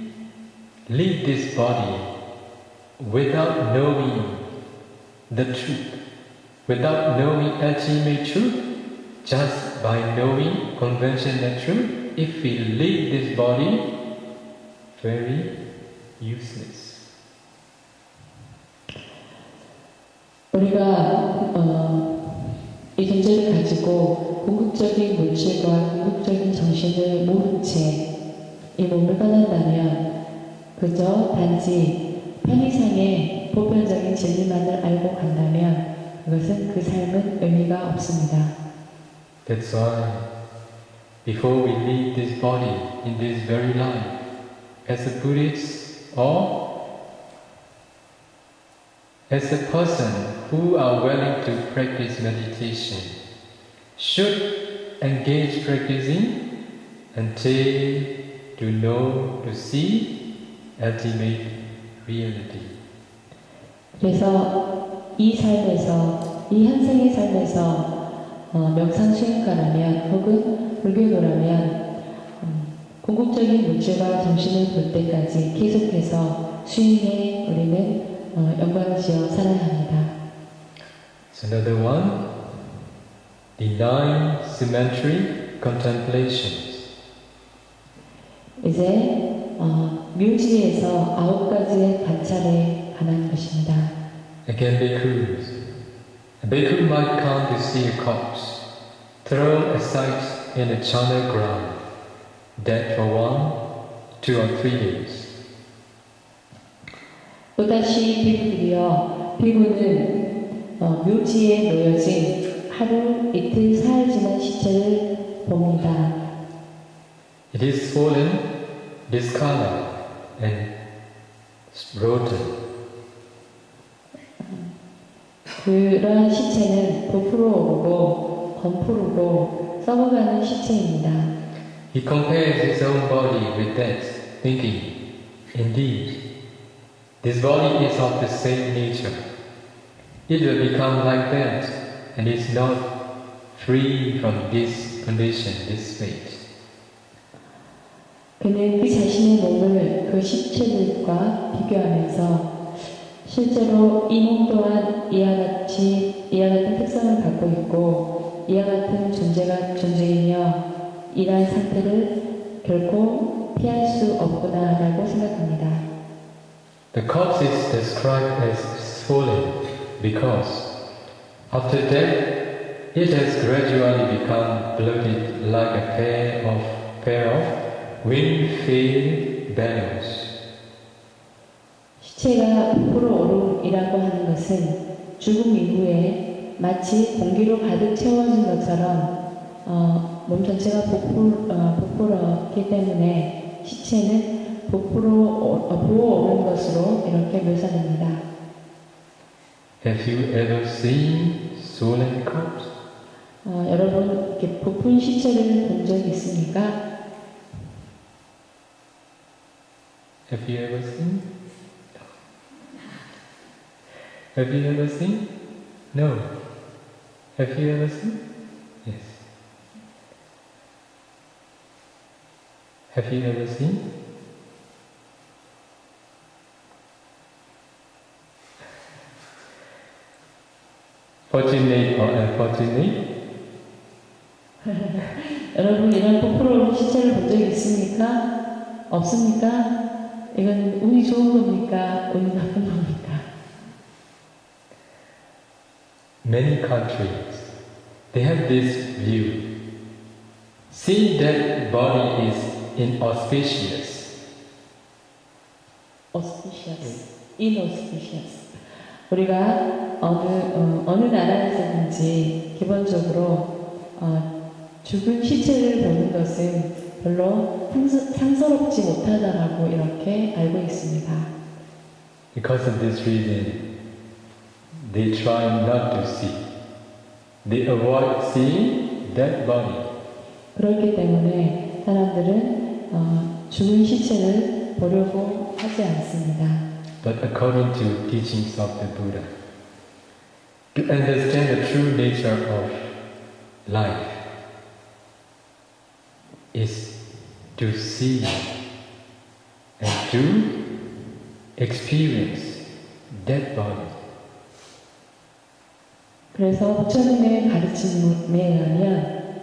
leave this body without knowing the truth, without knowing ultimate truth, just by knowing conventional truth, if we leave this body, very useless. 우리가 이 존재를 가지고 궁극적인 물질과 궁극적인 정신을 모른 채 이 몸을 떠난다면 그저 단지 편의상의 보편적인 진리만을 알고 간다면 그것은 그 삶은 의미가 없습니다. That's why before we leave this body in this very life, as a Buddhist or as a person who are willing to practice meditation, should engage practicing until to know, to see ultimate reality. 그래서 이 삶에서, 이 현생의 삶에서 명상 수행가라면 혹은 불교도라면 궁극적인 물질과 정신을 볼 때까지 계속해서 수행에 우리는 영광을 지어 살아야 합니다. So another one, the 9 symmetry contemplations. 이제 묘지에서 9가지의 관찰에 관한 것입니다. Again, bhikkhus. A bhikkhu might come to see a corpse thrown aside in a charnel ground, dead for 1, 2 or 3 days. 또다시 비구들이여, 비구는 묘지에 놓여진 하루, 이틀, 사흘 지난 시체를 봅니다. It is swollen, discolored and rotten. 그러한 시체는 부풀어 오르고 검푸르고 썩어가는 시체입니다. He compares his own body with that, thinking, indeed, this body is of the same nature. It will become like that, and is not free from this condition, this fate. 그는 그 자신의 몸을 그 시체들과 비교하면서 실제로 이 몸 또한 이와 같은 특성을 갖고 있고 이와 같은 존재가 존재이며 이러한 상태를 결코 피할 수 없구나라고 생각합니다. The corpse is described as swollen because after death it has gradually become bloated like a pair of wind-filled bellows. 시체가 부풀어 오름이라고 하는 것은 죽음 이후에 마치 공기로 가득 채워진 것처럼 몸 전체가 부풀었기 때문에 시체는 부어오른 것으로 이렇게 묘사됩니다. Have you ever seen swollen corpse? 여러분 이렇게 부푼 시체를 본 적 있습니까? Have you ever seen? Have you ever seen? No. Have you ever seen? Yes. Have you ever seen? Fortunate or unfortunate? 여러분 이런 부풀어 오른 시체를 본 적 있습니까? 없습니까? 이건 운이 좋은 겁니까? 운이 나쁜 겁니까? Many countries, they have this view. Seeing that body is inauspicious. inauspicious. 우리가 어느 나라에서든지 기본적으로 죽은 시체를 보는 것은 별로 상스럽지 못하다라고 이렇게 알고 있습니다. Because of this reason, they try not to see. They avoid seeing that body. 그렇기 때문에 사람들은 죽은 시체를 보려고 하지 않습니다. But according to teachings of the Buddha, to understand the true nature of life is to see and to experience that body. 그래서 부처님의 가르침에 의하면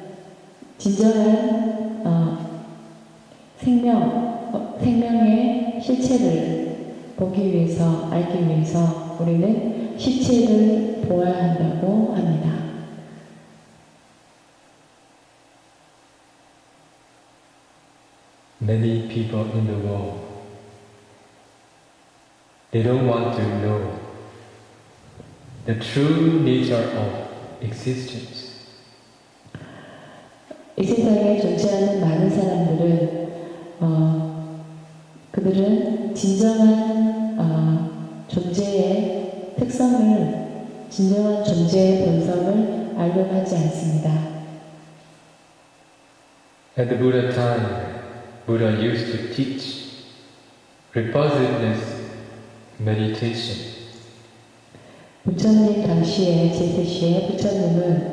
진정한 생명의 실체를 보기 위해서, 알기 위해서 우리는 시체를 보아야 한다고 합니다. Many people in the world, they don't want to know the true nature of existence. 이 세상에 존재하는 많은 사람들은 그들은 진정한 존재의 특성을, 진정한 존재의 본성을 알려고 하지 않습니다. At the Buddha time, Buddha used to teach repulsiveness meditation. 부처님 당시에 제3시에 부처님은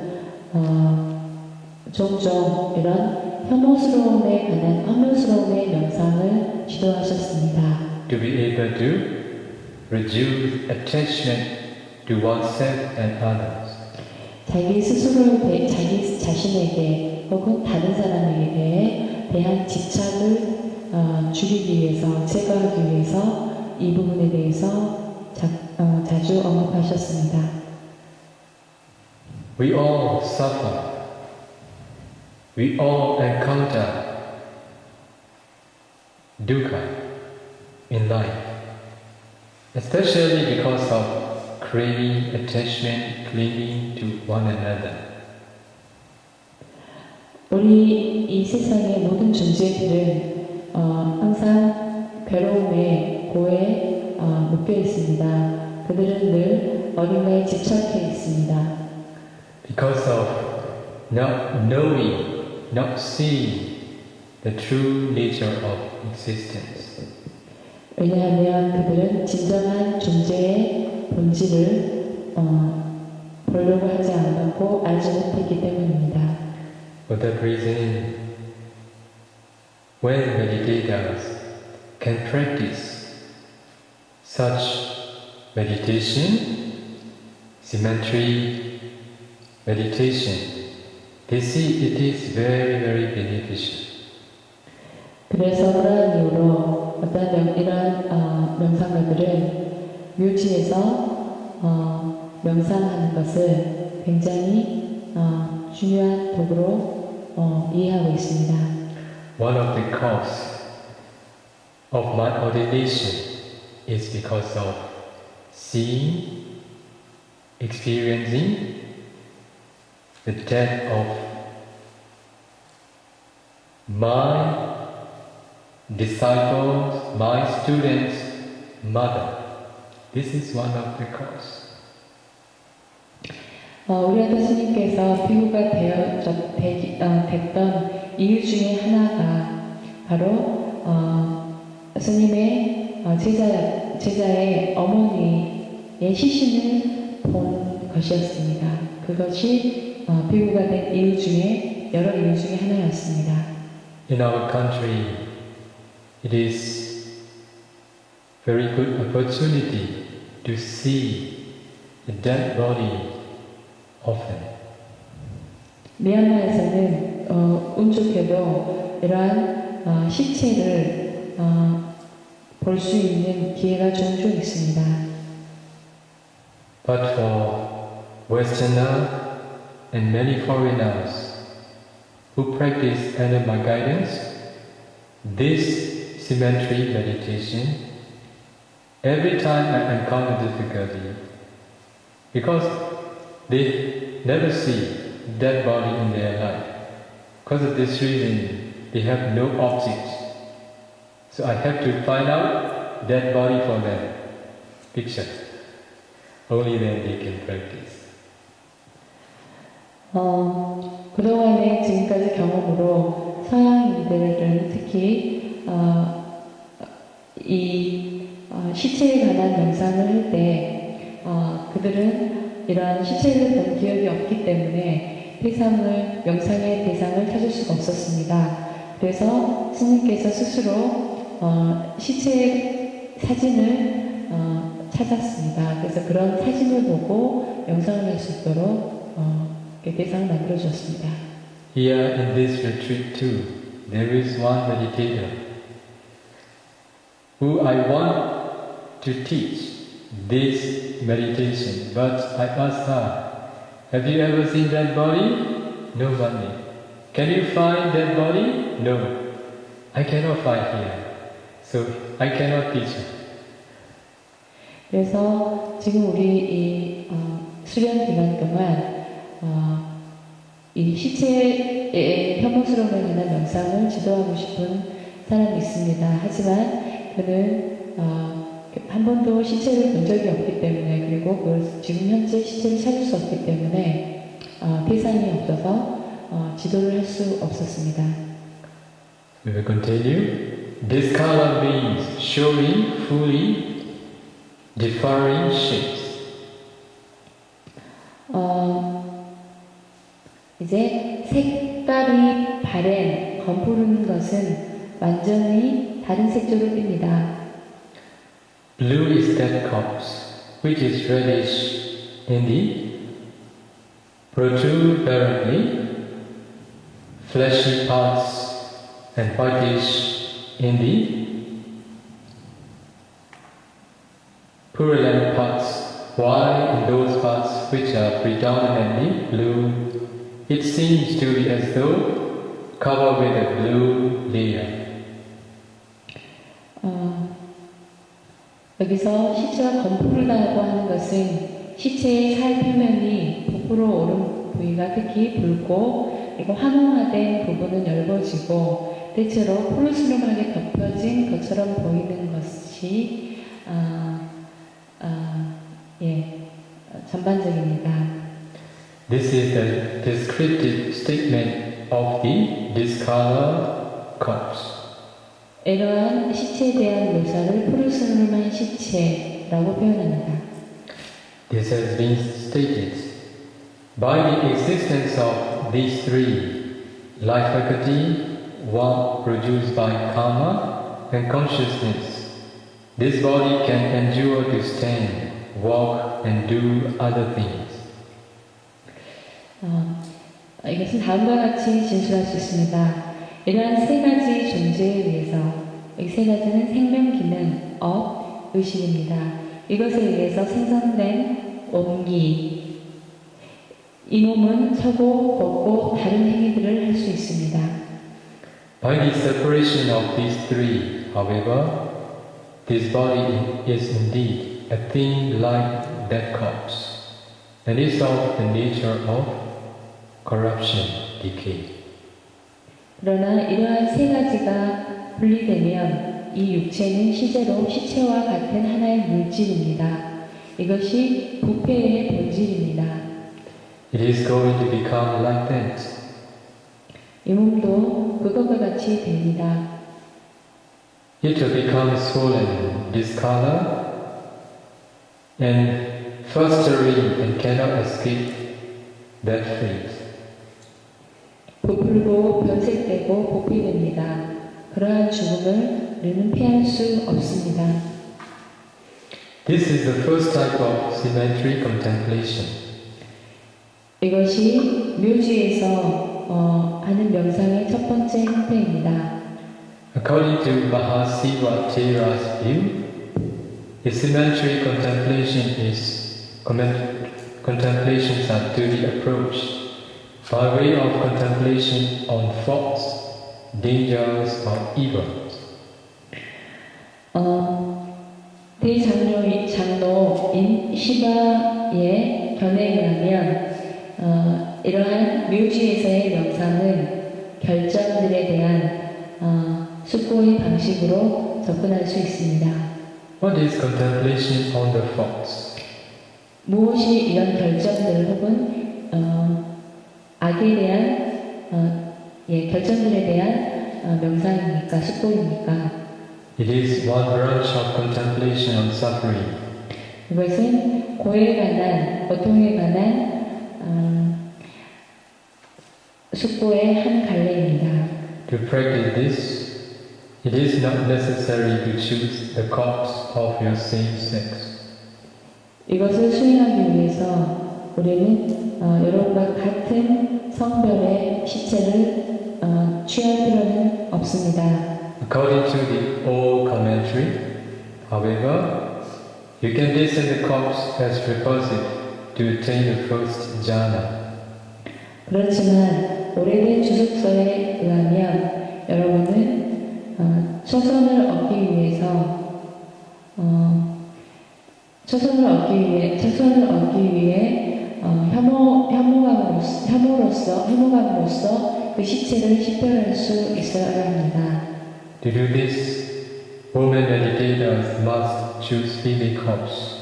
종종 이런 혐오스러움의 명상을 지도하셨습니다. To be able to reduce attachment to oneself and others. 자기 자신에게 혹은 다른 사람에게 대한 집착을 줄이기 위해서, 제거하기 위해서 이 부분에 대해서 자주 언급하셨습니다. We all suffer. We all encounter dukkha in life, especially because of craving, attachment, clinging to one another. 우리 이 세상의 모든 존재들은 항상 괴로움에, 고에 묶여 있습니다. 그들은 늘 그들은 어딘가에 집착해 있습니다. because of not knowing, not seeing the true nature of existence. 왜냐하면 그들은 진정한 존재의 본질을 보려고 하지 않았고 알지 못했기 때문입니다. For that reason, when meditators can practice such meditation, symmetry meditation, they see it is very, very beneficial. 그래서 그러한 이유로 이러한 명상가들은 묘지에서 명상하는 것을 굉장히 중요한 도구로 이해하고 있습니다. One of the cause of my ordination is because of seeing, experiencing the death of my disciples, my students' mother. This is one of the cause. 우리한테 스님께서 비구가 됐던 이유 중에 하나가 바로 스님의 제자의 어머니의 시신을 본 것이었습니다. 그것이 비구가 된 이유 중에 여러 이유 중에 하나였습니다. In our country, it is very good opportunity to see the dead body often. 미얀마에서는 운 좋게도 이러한 시체를 볼 수 있는 기회가 종종 있습니다. But for Westerner and many foreigners who practice under my guidance, this symmetry meditation, every time I encounter difficulty, because they never see dead body in their life. Because of this reason, they have no object. So I have to find out dead body for them. Picture. Only then they can practice. 그동안의 지금까지 경험으로 서양인들은 특히 이 시체에 관한 명상을 할 때 그들은 이러한 시체를 본 기억이 없기 때문에 명상의 대상을 찾을 수가 없었습니다. 그래서 스님께서 스스로 시체의 사진을 찾았습니다. 그래서 그런 사진을 보고 명상을 할 수 있도록 대상을 만들어 주었습니다. Here in this retreat too, there is one meditator who I want to teach this meditation, but I asked her, have you ever seen that body? No, Bani. Can you find that body? No. I cannot find here. So I cannot teach her. 그래서 지금 우리 이 수련 기간 동안 이 시체의 혐오스러움에 관한 명상을 지도하고 싶은 사람이 있습니다. 하지만 그는 한 번도 시체를 본 적이 없기 때문에 그리고 지금 현재 시체를 찾을 수 없기 때문에 대상이 없어서 지도를 할 수 없었습니다. We will continue. This color means showing fully differing shapes. 이제 색깔이 바랜 검푸른 것은 완전히 다른 색조로 띕니다. Blue is that corpse, which is reddish in the protuberantly fleshy parts and whitish in the purulent parts, while in those parts which are predominantly blue, it seems to be as though covered with a blue layer. 여기서 시체가 검푸르다고 하는 것은 시체의 살 표면이 부풀어 오른 부위가 특히 붉고 그리고 황홍화된 부분은 엷어지고 대체로 푸르스름하게 덮여진 것처럼 보이는 것이 전반적입니다. This is the descriptive statement of the discolored corpse. 이러한 시체에 대한 묘사를 푸르스름한 시체라고 표현합니다. This has been stated. By the existence of these three, life faculty, one produced by karma and consciousness, this body can endure to stand, walk, and do other things. 이것은 다음과 같이 진술할 수 있습니다. 이러한 세 가지 존재에 의해서, 이 세 가지는 생명, 기능, 업, 의식입니다. 이것에 의해서 생성된 온기, 이 몸은 서고, 걷고, 다른 행위들을 할 수 있습니다. By the separation of these three, however, this body is indeed a thing like that corpse, and is of the nature of corruption, decay. 그러나 이러한 세 가지가 분리되면 이 육체는 실제로 시체와 같은 하나의 물질입니다. 이것이 부패의 본질입니다. It is going to become like that. 이 몸도 그것과 같이 됩니다. It will become swollen, discolored, and festering and cannot escape that fate. 부풀고 변색되고 부패됩니다. 그러한 죽음을 우리는 피할 수 없습니다. This is the first type of symmetry contemplation. 이것이 묘지에서 하는 명상의 첫 번째 형태입니다. According to Mahasiva Thera's view, the symmetry contemplations are to be approached by way of contemplation on faults, dangers, or evils. 대장로인 시바의 견해에 의하면 이러한 묘지에서의 명상은 결정들에 대한 숙고의 방식으로 접근할 수 있습니다. What is contemplation on the faults? 무엇이 이런 결정들 혹은 악에 대한 결정들에 대한 명상입니까? 숙고입니까? It is one branch of contemplation on suffering. 이것은 고에 관한, 고통에 관한 숙고의 한 갈래입니다. To practice this, it is not necessary to choose the corpse of your same sex. 이것을 수행하기 위해서 우리는 여러분과 같은 성별의 시체를 취할 필요는 없습니다. According to the old commentary, however, you can discern the corpse as repulsive to attain the first jhana. 그렇지만 오래된 주석서에 의하면 여러분은 초선을 얻기 위해 혐오감으로써 그 시체를 식별할 수 있어야 합니다. To do this, women meditators must choose female corpse,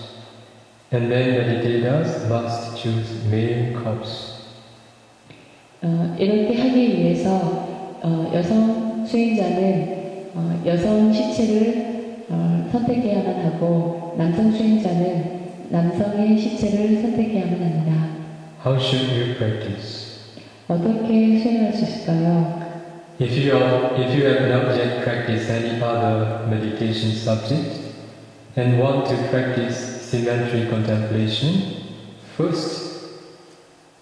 and men meditators must choose male corpse. 이렇게 하기 위해서 여성 수행자는 여성 시체를 선택해야만 하고 남성 수행자는 남성의 시체를 선택해야만 합니다. How should you practice? 어떻게 수행할 수 있을까요? If you have not yet practiced any other meditation subject and want to practice symmetry contemplation, first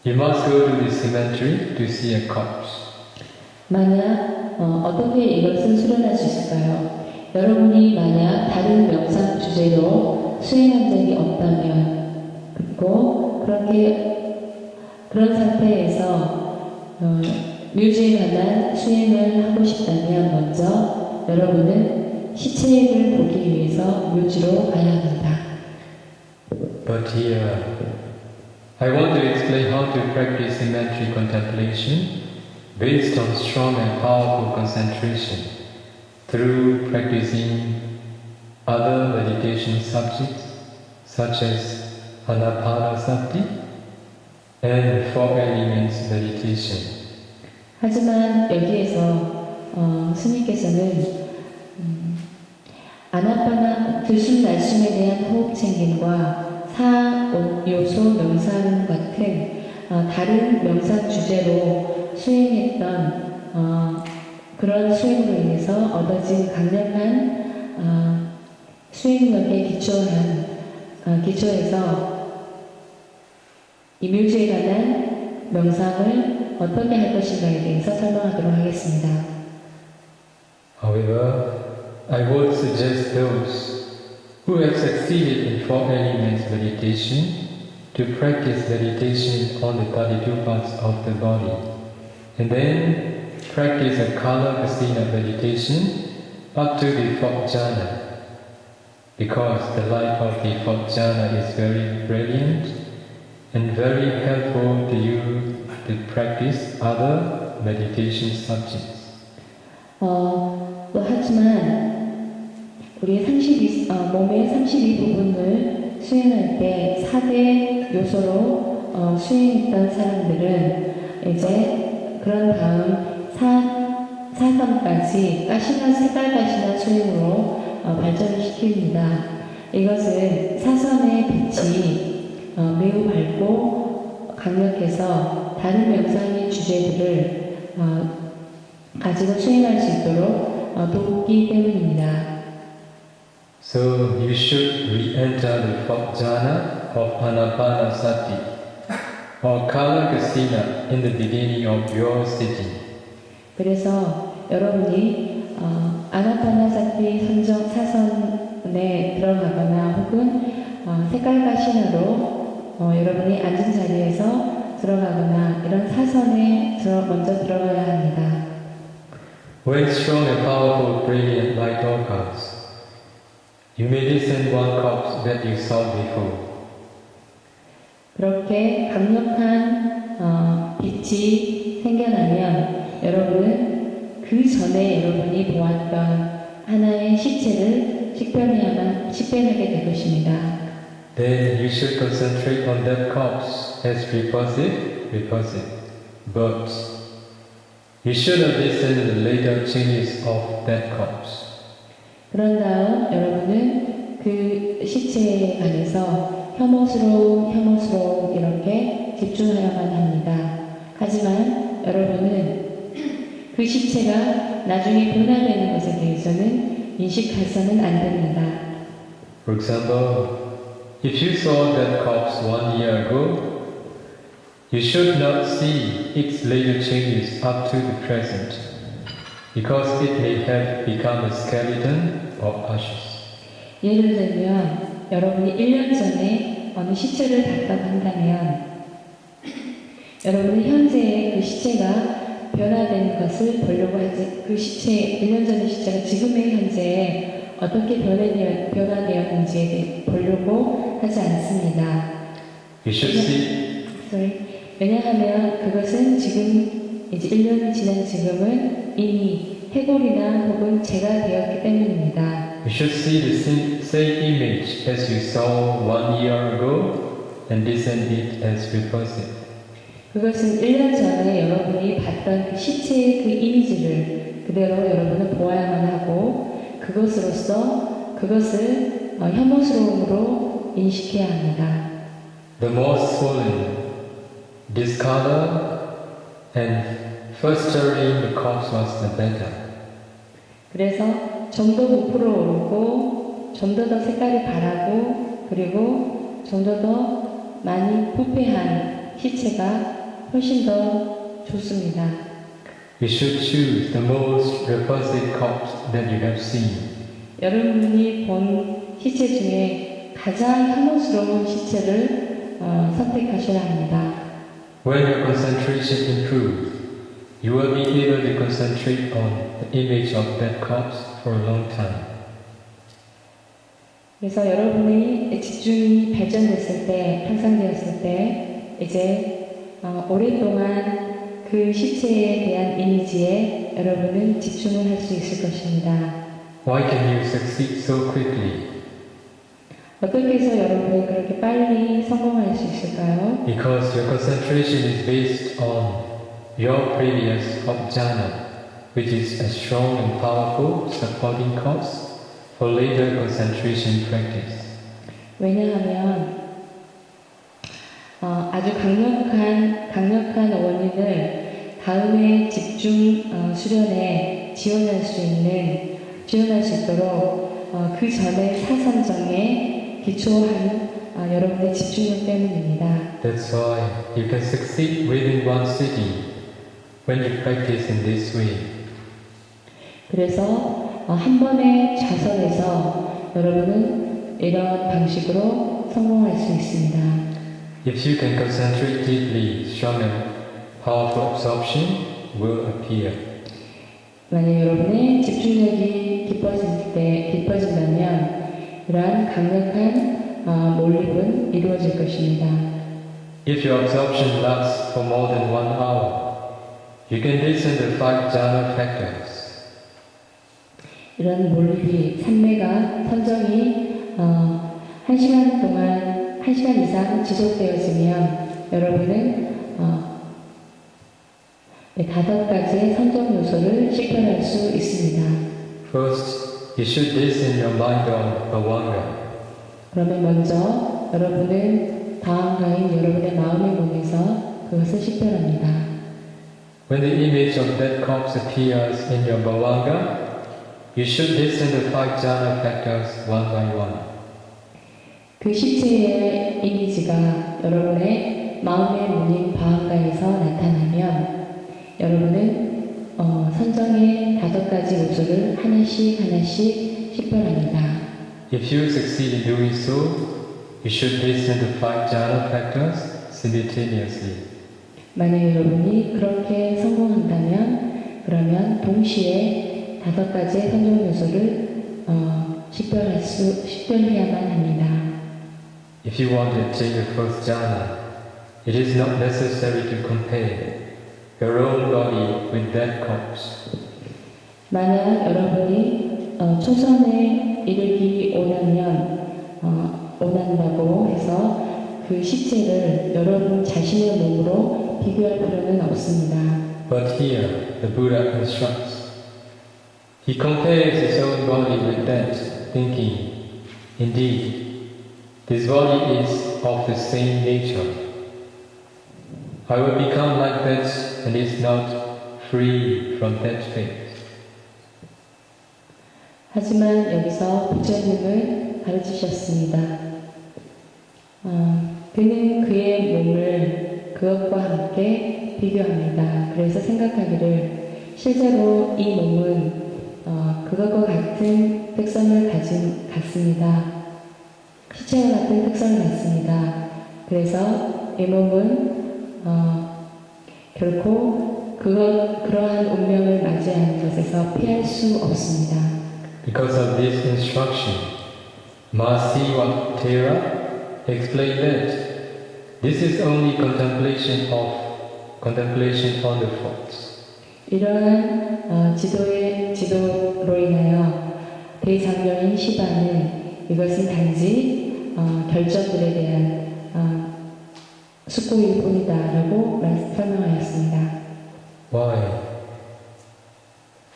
you must go to the cemetery to see a corpse. 만약 어떻게 이것을 수련할 수 있을까요? 여러분이 만약 다른 명상 주제로 수행한 적이 없다면 그리고 그런 상태에서 묘지에 관한 수행을 하고 싶다면 먼저 여러분은 시체를 보기 위해서 묘지로 가야 합니다. But here, I want to explain how to practice symmetry contemplation based on strong and powerful concentration through practicing other meditation subjects such as Anapanasati and four elements meditation. 하지만 여기에서 스님께서는 아나파나 들숨 날숨에 대한 호흡 챙김과 사요소 명상 같은 다른 명상 주제로 수행했던 그런 수행으로 인해서 얻어진 강력한 수행력에 기초해서 이밀주에 관한 명상을 어떻게 할 것인가에 대해서 설명하도록 하겠습니다. However, I would suggest those who have succeeded in four elements meditation to practice meditation on the 32 parts of the body, and then practice a Kala Kasina meditation up to the fourth jhana, because the light of the fourth jhana is very brilliant and very helpful to you to practice other meditation subjects. 하지만 우리 몸의 32부분을 수행할 때 4대 요소로 수행했던 사람들은 이제 그런 다음 4.3까지 색깔가시나 수행으로 발전을 시킵니다. 이것은 사선의 빛이 매우 밝고 강력해서 다른 명상의 주제들을 가지고 수행할 수 있도록 돕기 때문입니다. So you should re-enter the fourth jhana of Anapanasati or Kala Kasina in the beginning of your sitting. 그래서 여러분이 아나파나사티 사선에 들어가거나 혹은 색깔과 신화로 여러분이 앉은 자리에서 들어가거나 이런 사선에 먼저 들어가야 합니다. When strong and powerful brilliant light occurs, you may descend one corpse that you saw before. 그렇게 강력한 빛이 생겨나면 여러분은 그 전에 여러분이 보았던 하나의 시체를 식별하게 될 것입니다. Then you should concentrate on that corpse as repulsive, but you should not listen to the later changes of that corpse. 그런 다음 여러분은 그 시체에 관해서 혐오스러움 이렇게 집중하여만 합니다. 하지만 여러분은 그 시체가 나중에 변화되는 것에 대해서는 인식해서는 안 됩니다. For example, if you saw that corpse 1 year ago, you should not see its later changes up to the present, because it may have become a skeleton or ashes. 예를 들면 여러분이 1년 전에 어느 시체를 봤다고 한다면 여러분은 현재의 그 시체가 변화된 것을 보려고 하지 그 1년 전의 시체가 지금의 현재에 어떻게 변화되었는지에 보려고 하지 않습니다. You should see. 왜냐하면 그것은 지금 이제 1년이 지난 지금은 이미 해골이나 혹은 재가 되었기 때문입니다. You should see the same image as you saw 1 year ago and discern it as repulsive. 그것은 1년 전에 여러분이 봤던 그 시체의 그 이미지를 그대로 여러분은 보아야만 하고 그것을 혐오스러움으로 인식해야 합니다. The more swollen, discolored, and festering the corpse was, the better. 그래서 좀 더 부풀어 오르고 좀 더 색깔이 바라고 그리고 좀 더 많이 부패한 시체가 훨씬 더 좋습니다. You should choose the most repulsive corpse that you have seen. 여러분이 본 시체 중에 가장 혐오스러운 시체를 선택하셔야 합니다. When your concentration improves, you will be able to concentrate on the image of that corpse for a long time. 그래서 여러분의 집중이 발전됐을 때, 향상되었을 때, 이제 오랫동안 그 시체에 대한 이미지에 여러분은 집중을 할 수 있을 것입니다. Why can you succeed so quickly? 어떻게 해서 여러분이 그렇게 빨리 성공할 수 있을까요? Because your concentration is based on your previous jhana, which is a strong and powerful supporting cause for later concentration practice. 왜냐하면 아주 강력한 원인을 다음에 집중 수련에 지원할 수 있도록 그 전에 사선정에 기초한 여러분의 집중력 때문입니다. That's why you can succeed within one city when you practice in this way. 그래서 한 번의 자선에서 여러분은 이런 방식으로 성공할 수 있습니다. If you can concentrate deeply, strong and powerful absorption will appear. 만약 여러분의 집중력이 깊어진다면 이러한 강력한 몰입은 이루어질 것입니다. If your absorption lasts for more than 1 hour, you can listen to 5 jhana factors. 이런 몰입이 선정이 1시간 이상 지속되어지면 여러분은 5가지의 선정 요소를 식별할 수 있습니다. First, you should listen your mind on Bhavanga. 그러면 먼저 여러분은 다음가인 여러분의 마음의 문에서 그것을 식별합니다. When the image of that corpse appears in your Bhavanga, you should listen to 5 jhana factors one by one. 그 시체의 이미지가 여러분의 마음의 문인 바한가에서 나타나면 여러분은 선정의 5가지 요소를 하나씩 식별합니다. If you succeed in doing so, you should listen to 5 jhana factors simultaneously. 만약 여러분이 그렇게 성공한다면 그러면 동시에 5가지의 선정 요소를 식별해야만 합니다. If you want to attain the first jhana, it is not necessary to compare your own body with that corpse. 만약 여러분이 초선에 이르기 원한다고 해서 그 시체를 여러분 자신의 몸으로 비교할 필요는 없습니다. But here, the Buddha instructs. He compares his own body with that, thinking, indeed, this body is of the same nature. I will become like that and is not free from that fate. 하지만 여기서 부처님은 가르치셨습니다. 그는 그의 몸을 그것과 함께 비교합니다. 그래서 생각하기를 실제로 이 몸은 그것과 같은 특성을 같습니다. 시체와 같은 특성을 갖습니다. 그래서 이 몸은 결코 그러한 운명을 맞이하는 것에서 피할 수 없습니다. Because of this instruction, Mahasi Thera explained that this is only contemplation on the faults. 이러한 지도로 인하여 대장녀인 시바는 이것은 단지 결정들에 대한 숙고일 뿐이다라고 설명하였습니다. Why?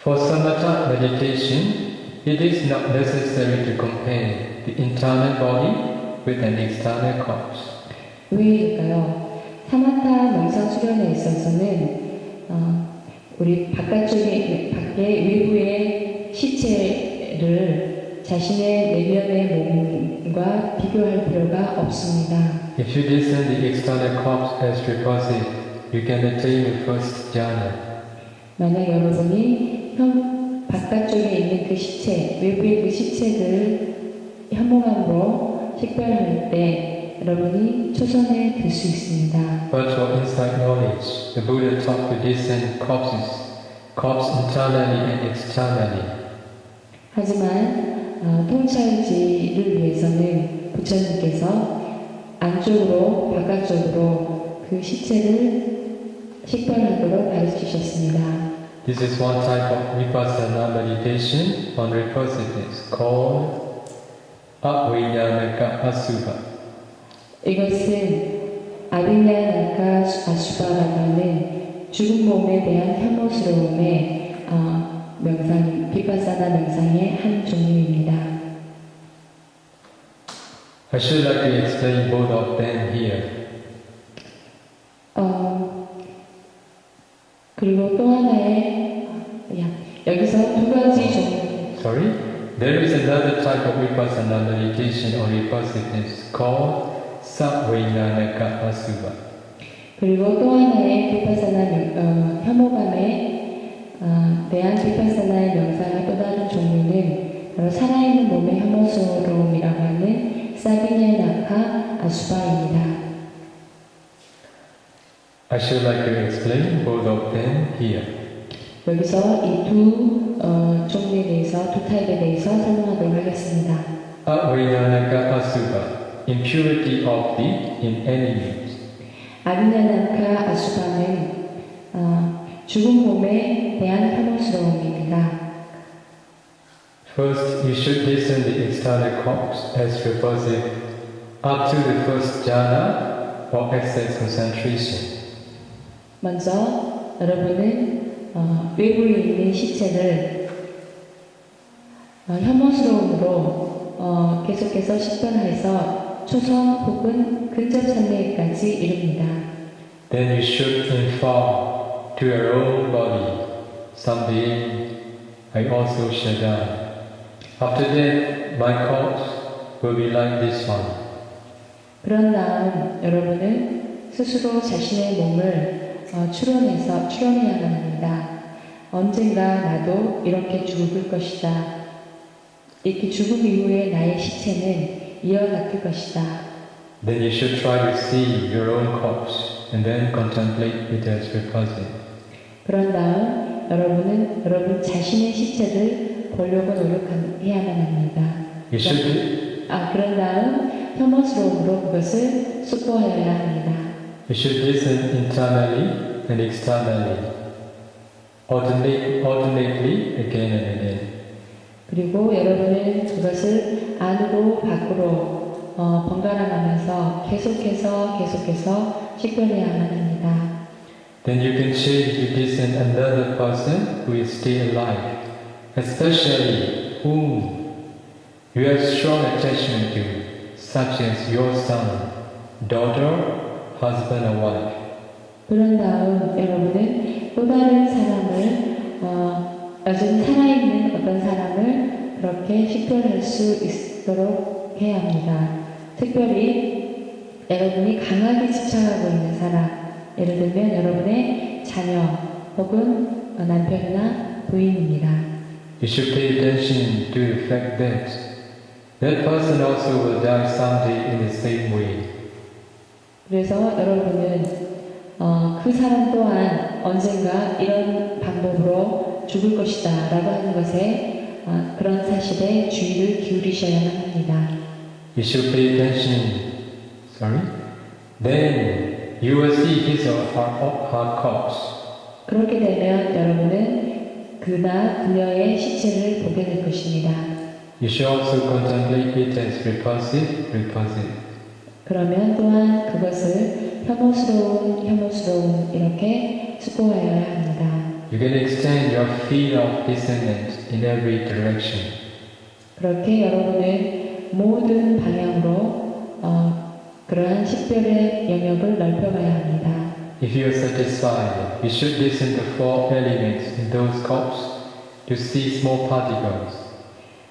For samatha meditation, it is not necessary to compare the internal body with an external corpse. 왜일까요? 사마타 명상 수련에 있어서는 우리 밖의 외부의 시체를 자신의 내면의 몸과 비교할 필요가 없습니다. If you listen the external corpse as repulsive, you can attain the first jhana. 만약 여러분이 바깥쪽에 있는 그 시체, 외부의 그 시체를 혐오함으로 식별할 때 여러분이 초선에 들 수 있습니다. But for insight knowledge, the Buddha taught to discern corpse internally and externally. 하지만 통찰지를 위해서는 부처님께서 안쪽으로 바깥쪽으로 그 시체를 식별하도록 가르치셨습니다. This is one type of vipassana meditation on repulsiveness called Avijnanaka Asubha. 이것은 아비냐나카 아수바라고 하는 죽은 몸에 대한 혐오스러움의 명상, 비파사나 명상의 한 종류입니다. I should like to explain both of them here. 그리고 또 하나의 여기서 두 가지 종류. Sorry? There is another type of vipassana meditation or repulsiveness called Savijnanaka Asubha. 그리고 또 하나의 비파사나 혐오감에 대한 비파사나의 명상의 또 다른 종류는 바로 살아있는 몸의 혐오스러움이라고 하는 사비냐나카 아수바입니다. I should like to explain both of them here. 여기서 이 두 종류에 대해서, 두 타입에 대해서 설명하도록 하겠습니다. Avijnanaka Asubha, impurity of the inanimate. 아비냐나카 아수바는 죽은 몸에 대한 혐오스러움입니다. First, you should discern the external corpse as repulsive up to the first jhana or excess concentration. 먼저 여러분은 외부에 있는 시체를 혐오스러움으로 계속해서 식별해서 초선 혹은 근접 산매까지 이릅니다. Then you should inform to your own body, someday I also shall die. After that, my corpse will be like this one. 그런 다음 여러분은 스스로 자신의 몸을 추론해야만 합니다. 언젠가 나도 이렇게 죽을 것이다. 이렇게 죽음 이후에 나의 시체는 이와 같을 것이다. Then you should try to see your own corpse and then contemplate it as repulsive. 그런 다음 여러분은 여러분 자신의 시체를 보려고 노력해야만 합니다. You should 그런 다음 혐오스러움으로 그것을 숙고하여야 합니다. You should listen internally and externally, alternately again and again. 그리고 여러분은 그것을 안으로 밖으로 번갈아가면서 계속해서 식별해야만 합니다. Then you can change to listen another person who is still alive, especially whom you have strong attachment to, such as your son, daughter, husband or wife. 그런 다음 여러분은 또 다른 사람을 여전히 살아있는 어떤 사람을 그렇게 식별할 수 있도록 해야 합니다. 특별히 여러분이 강하게 집착하고 있는 사람, 예를 들면 여러분의 자녀 혹은 남편이나 부인입니다. You should pay attention to the fact that that person also will die someday in the same way. 그래서 여러분은 그 사람 또한 언젠가 이런 방법으로 죽을 것이다 라고 하는 것에 그런 사실에 주의를 기울이셔야만 합니다. You should pay attention. Then you will see his or her corpse. 그렇게 되면 여러분은 그나 그녀의 시체를 보게 될 것입니다. You should also contemplate it as repulsive. 그러면 또한 그것을 혐오스러운 이렇게 숙고하여야 합니다. You can extend your field of discernment in every direction. 그렇게 여러분은 모든 방향으로 그러한 식별의 영역을 넓혀가야 합니다. If you are satisfied, you should listen to four elements in those corpses to see small particles.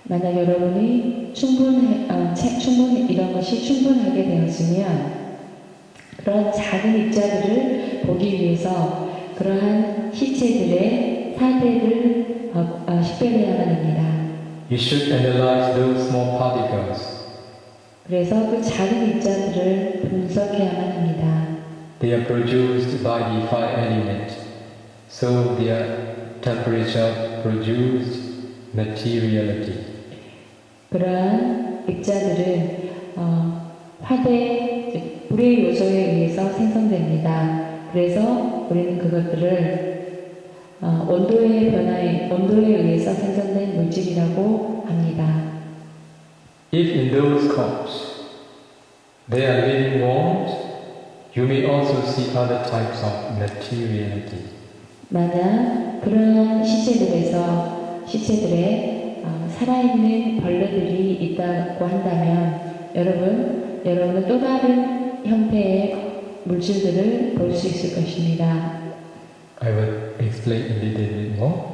만약 여러분이 이런 것이 충분하게 되었으면 그런 작은 입자들을 보기 위해서 그러한 시체들의 사대를 식별해야만 합니다. You should analyze those small particles. 그래서 그 작은 입자들을 분석해야만 합니다. They are produced by the fire element, so their temperature produced materiality. 그러한 입자들은 화대, 불의 요소에 의해서 생성됩니다. 그래서 우리는 그것들을 온도의 변화에, 온도에 의해서 생성된 물질이라고 합니다. If in those corpses there are living worms, you may also see other types of materiality. 만약 그러한 시체들에 살아있는 벌레들이 있다고 한다면 여러분은 또 다른 형태의 물질들을 볼 수 있을 것입니다. I will explain a little bit more.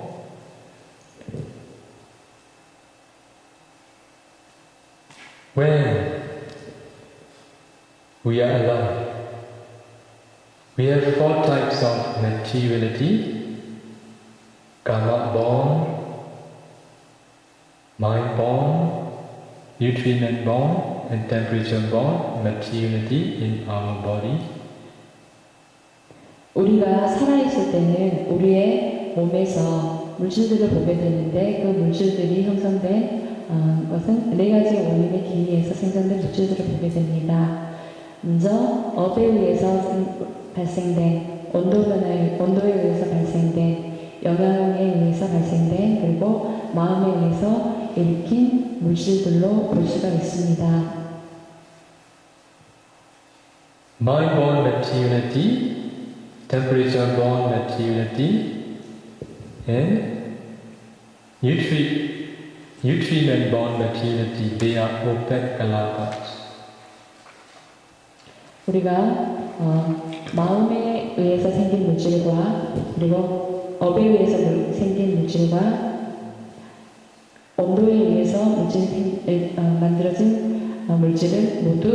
When we are alive, we have four types of materiality: karma born, mind born, nutrient born, and temperature born materiality in our body. 우리가 살아있을 때는 우리의 몸에서 물질들을 보게 되는데 그 물질들이 형성된 것은 네 가지 원인에 기의해서 생성된 물질들을 보게 됩니다. 먼저 업에 의해서 발생된 온도에 의해서 발생된 영향에 의해서 발생된 그리고 마음에 의해서 일으킨 물질들로 볼 수가 있습니다. Mind-born materiality, temperature-born materiality, and nutrient-born materiality, they are opec kalabas. 우리가 마음에 의해서 생긴 물질과 그리고 업에 의해서 생긴 물질과 온도에 의해서 만들어진 물질은 모두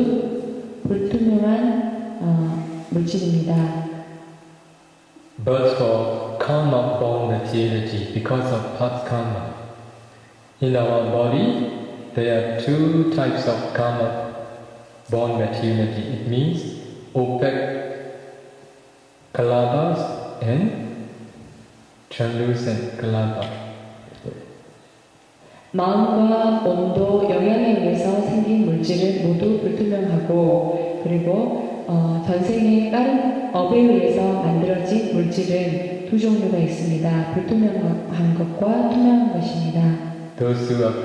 불투명한 물질입니다. But for karma-born materiality, because of past karma, in our body there are two types of karma-born materiality. It means opaque kalabas and translucent kalabas. 마음과 온도, 영향에 의해서 생긴 물질은 모두 불투명하고 그리고 전생의 다른 업에 의해서 만들어진 물질은 두 종류가 있습니다. 불투명한 것과 투명한 것입니다. Those who are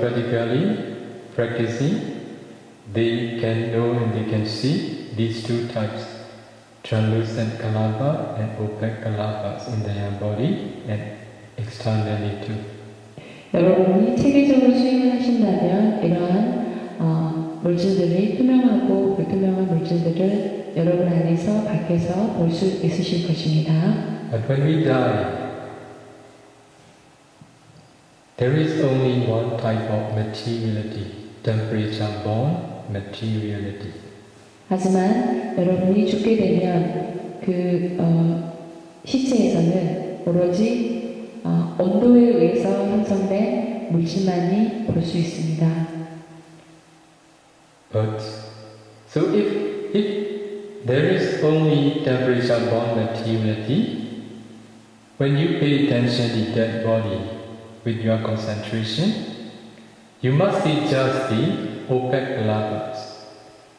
practicing, they can know and they can see these two types, translucent kalaba and opaque kalabas in their body and externally too. 여러분이 체계적으로 수행을 하신다면 이러한 물질들이 투명하고 불투명한 물질들을 여러분 안에서 밖에서 볼 수 있으실 것입니다. But when we die, there is only one type of materiality, temperature-born materiality. 하지만 여러분이 죽게 되면 그 시체에서는 오로지 온도에 의해서 형성된 물질만이 볼 수 있습니다. But so if there is only temperature-born materiality, when you pay attention to that body with your concentration, you must see just the opaque kalabas.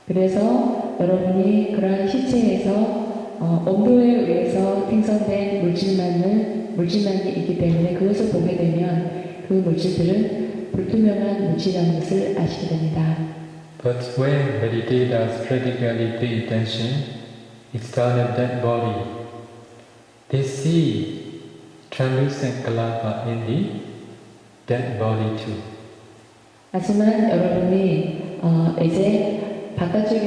그래서 여러분이 그러한 시체에서 온도에 의해서 생성된 물질만이 있기 때문에 그것을 보게 되면 그 물질들은 불투명한 물질이라는 것을 아시게 됩니다. But when meditators practically pay attention, external dead body, they see translucent kalaba in the dead body too. 하지만 여러분이 이제 바깥쪽에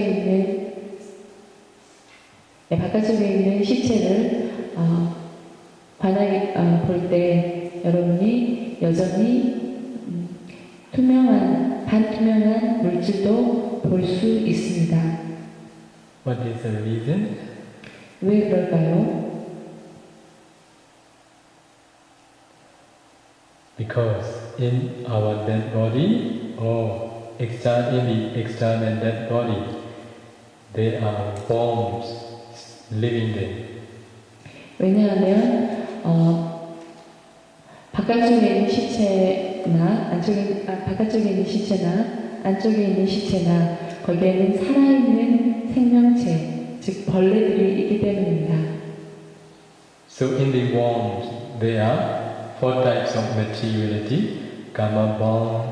있는 시체를 환하게 볼 때 여러분이 여전히 반투명한 물질도 볼 수 있습니다. What is the reason? 왜 그럴까요? Because in our dead body or in the external dead body, there are forms living there. 왜냐하면 바깥쪽에 있는 시체나 안쪽에 있는 시체나 거기에는 살아있는 생명체, 즉 벌레들이 있기 때문입니다. So in the worms, there are four types of materiality: karma born,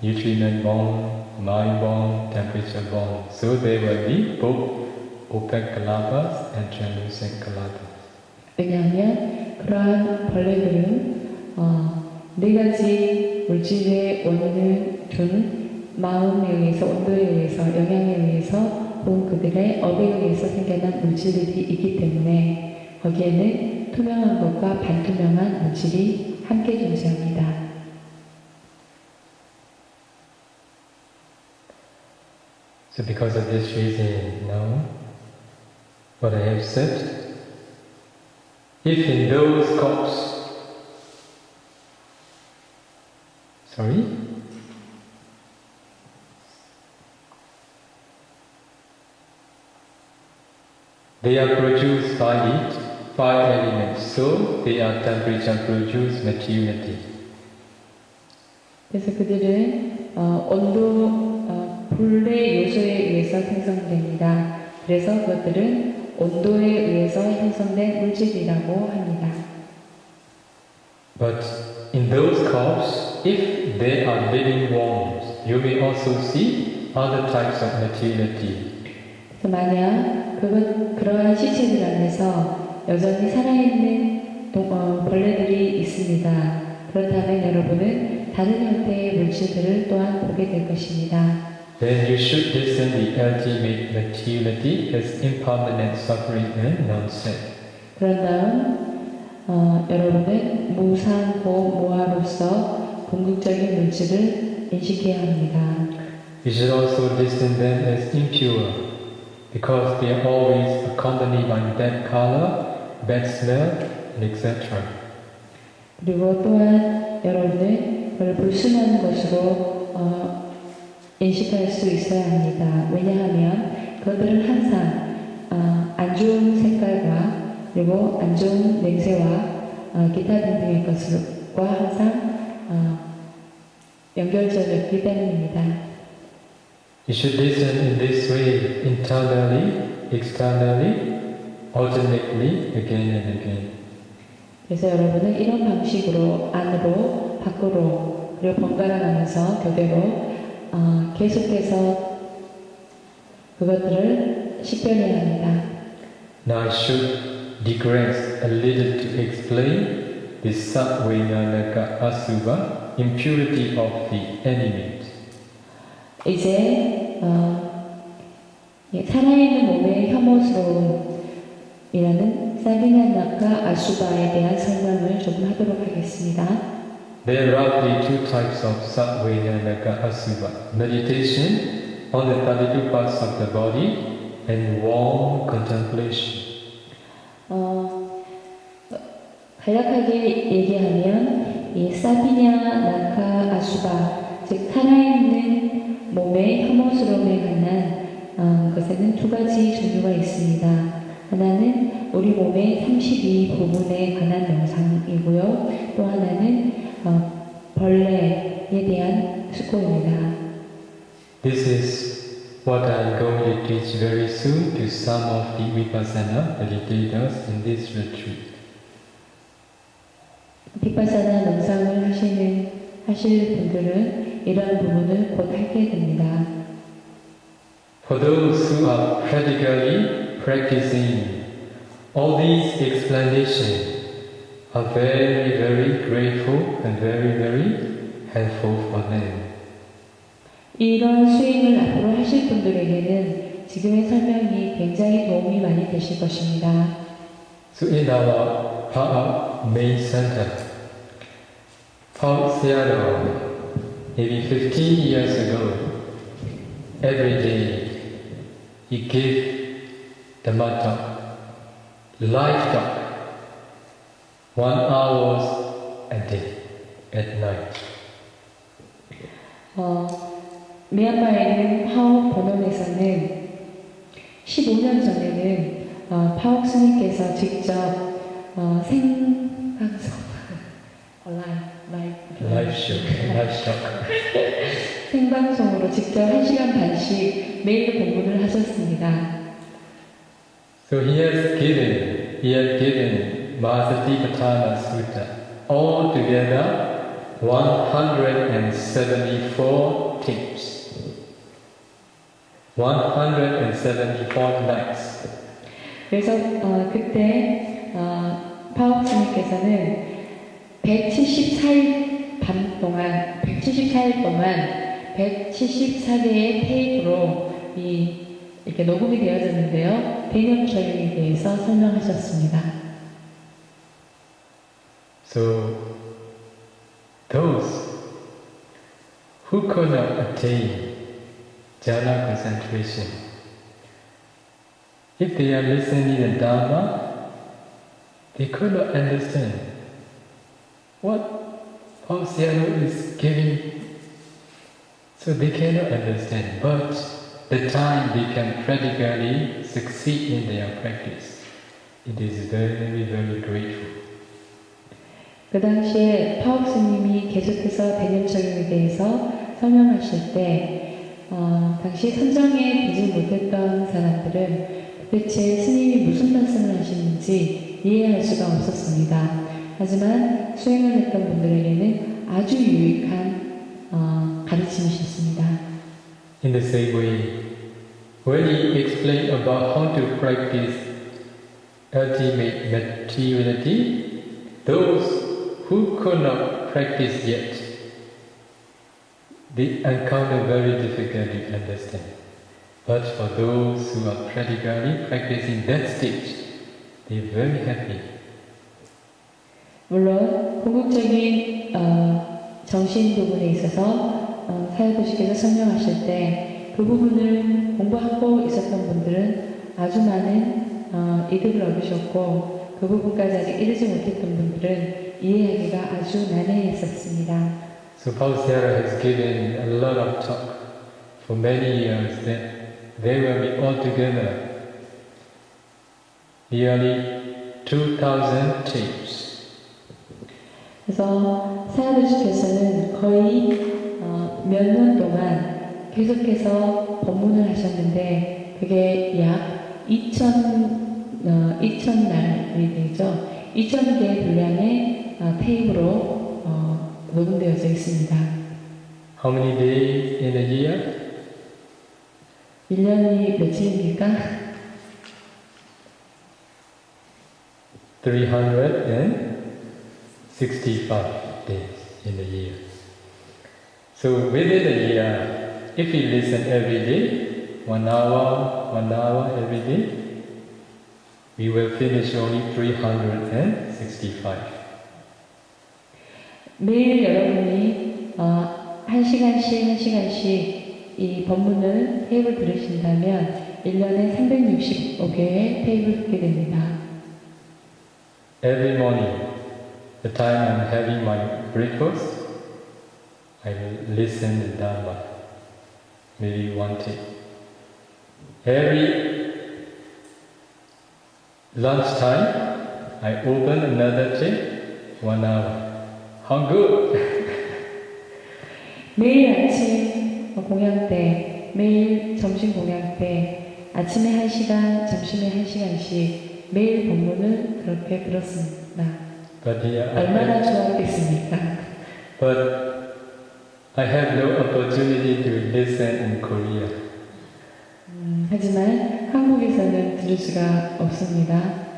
nutrient born, mind born, temperature born. So there will be both opaque kalabas and translucent kalabas. 왜냐하면 그러한 벌레들은 네 가지 물질의 원인을 준 마음에 의해서, 온도에 의해서, 영향에 의해서 혹은 그들의 업에 의해서 생겨난 물질들이 있기 때문에 거기에는 투명한 것과 반투명한 물질이 함께 존재합니다. So because of this reason, now, what I have said, if in those cups, they are produced by it, five elements, so they are temperature produced materiality. 그래서 그들은 온도, 불의 요소에 의해서 생성됩니다. 그래서 그것들은 온도에 의해서 형성된 물질이라고 합니다. But in those cups, if they are living worms, you may also see other types of materiality. 그래서 만약 그러한 시체들 안에서 여전히 살아있는 벌레들이 있습니다. 그렇다면 여러분은 다른 형태의 물질들을 또한 보게 될 것입니다. Then you should discern the ultimate materiality as impermanent suffering and non-self. 그런 다음 여러분은 무상고 무아로서 궁극적인 물질을 인식해야 합니다. You should also discern them as impure, because they are always accompanied by bad color, bad smell, and etc. 그리고 또한 여러분은 그걸 불순한 것으로 인식할 수 있어야 합니다. 왜냐하면 그것들은 항상 안 좋은 색깔과 그리고 안 좋은 냄새와 기타 등등의 것과 항상 연결되어 있기 때문입니다. You should listen in this way, internally, externally, alternately, again and again. 그래서 여러분은 이런 방식으로 안으로, 밖으로, 그리고 번갈아 가면서 교대로 계속해서 그것들을 식별해야 합니다. Now I should digress a little to explain the Sattvayanaka Asubha, impurity of the element. 이제 살아있는 몸의 혐오스러움이라는 사비나나카 아수바에 대한 설명을 조금 하도록 하겠습니다. There are roughly two types of Sattvayanaka Asubha: meditation on the 32 parts of the body and warm contemplation. 간략하게 얘기하면 이 사비냐 나카 아수바, 즉 살아있는 몸의 혐오스러움에 관한 것에는 두 가지 종류가 있습니다. 하나는 우리 몸의 32부분에 관한 영상이고요. 또 하나는 벌레에 대한 수고입니다. This is what I am going to teach very soon to some of the Vipassana meditators in this retreat. 비파사나 명상을 하실 분들은 이러한 부분을 곧 하게 됩니다. For those who are practically practicing, all these explanations are very, very grateful and very, very helpful for them. 이런 수행을 앞으로 하실 분들에게는 지금의 설명이 굉장히 도움이 많이 되실 것입니다. So in our main center, Paul Seattle, maybe 15 years ago, every day he gave the talk, live talk, 1 hour a day, at night. 미얀마에 있는 파옥 본원에서는 15년 전에는 파옥 스님께서 직접 생방송, Live show. 생방송으로 직접 1시간 반씩 매일 공부를 하셨습니다. So he has given Mahasatipatthana Sutta all together 174 tapes, 174 nights. 그래서 그때 파워스님께서는 174일 동안 174개의 테이프로 이렇게 녹음이 되어졌는데요. 대념절에 대해서 설명하셨습니다. So those who could not attain jhana concentration, if they are listening the Dharma, they could not understand what Paul Sayadaw is giving, so they cannot understand. But the time they can practically succeed in their practice, it is very, very grateful. 그 당시에 파업 스님이 계속해서 대념적용에 대해서 설명하실 때 당시 선정에 비지 못했던 사람들은 도대체 스님이 무슨 말씀을 하시는지 이해할 수가 없었습니다. 하지만 수행을 했던 분들에게는 아주 유익한 가르침이셨습니다. In the same way, when he explained about how to practice ultimate materiality, those who could not practice yet, they encounter very difficult to understand. But for those who are practically practicing that stage, they are very happy. 물론 궁극적인 정신 부분에 있어서 사야도시께서 설명하실 때 그 부분을 공부하고 있었던 분들은 아주 많은 이득을 얻으셨고 그 부분까지 아직 이르지 못했던 분들은 이해하기가 아주 난해했었습니다. So Paul Sayadaw has given a lot of talk for many years that there will be altogether nearly 2,000 tapes. 그래서 사야도시께서는 거의 몇 년 동안 계속해서 법문을 하셨는데 그게 약 2,000날이 되죠. 2,000개의 분량의 테이프로 녹음되어져 있습니다. How many days in a year? 1년이 며칠입니까? 365 days in a year. So within a year, if we listen every day, 1 hour every day, we will finish only 365. 매일 여러분이 1시간씩 이 법문을 테이프를 들으신다면 1년에 365개의 테이프를 듣게 됩니다. Every morning, the time I'm having my breakfast, I will listen to Dharma, maybe one tape. Every lunchtime, I open another tape, 1 hour. How good! 매일 아침 공양 때, 매일 점심 공양 때, 아침에 1시간, 점심에 1시간씩 매일 법문을 그렇게 들었습니다. 얼마나 좋았겠습니까? But I have no opportunity to listen in Korea. 하지만 한국에서는 들을 수가 없습니다.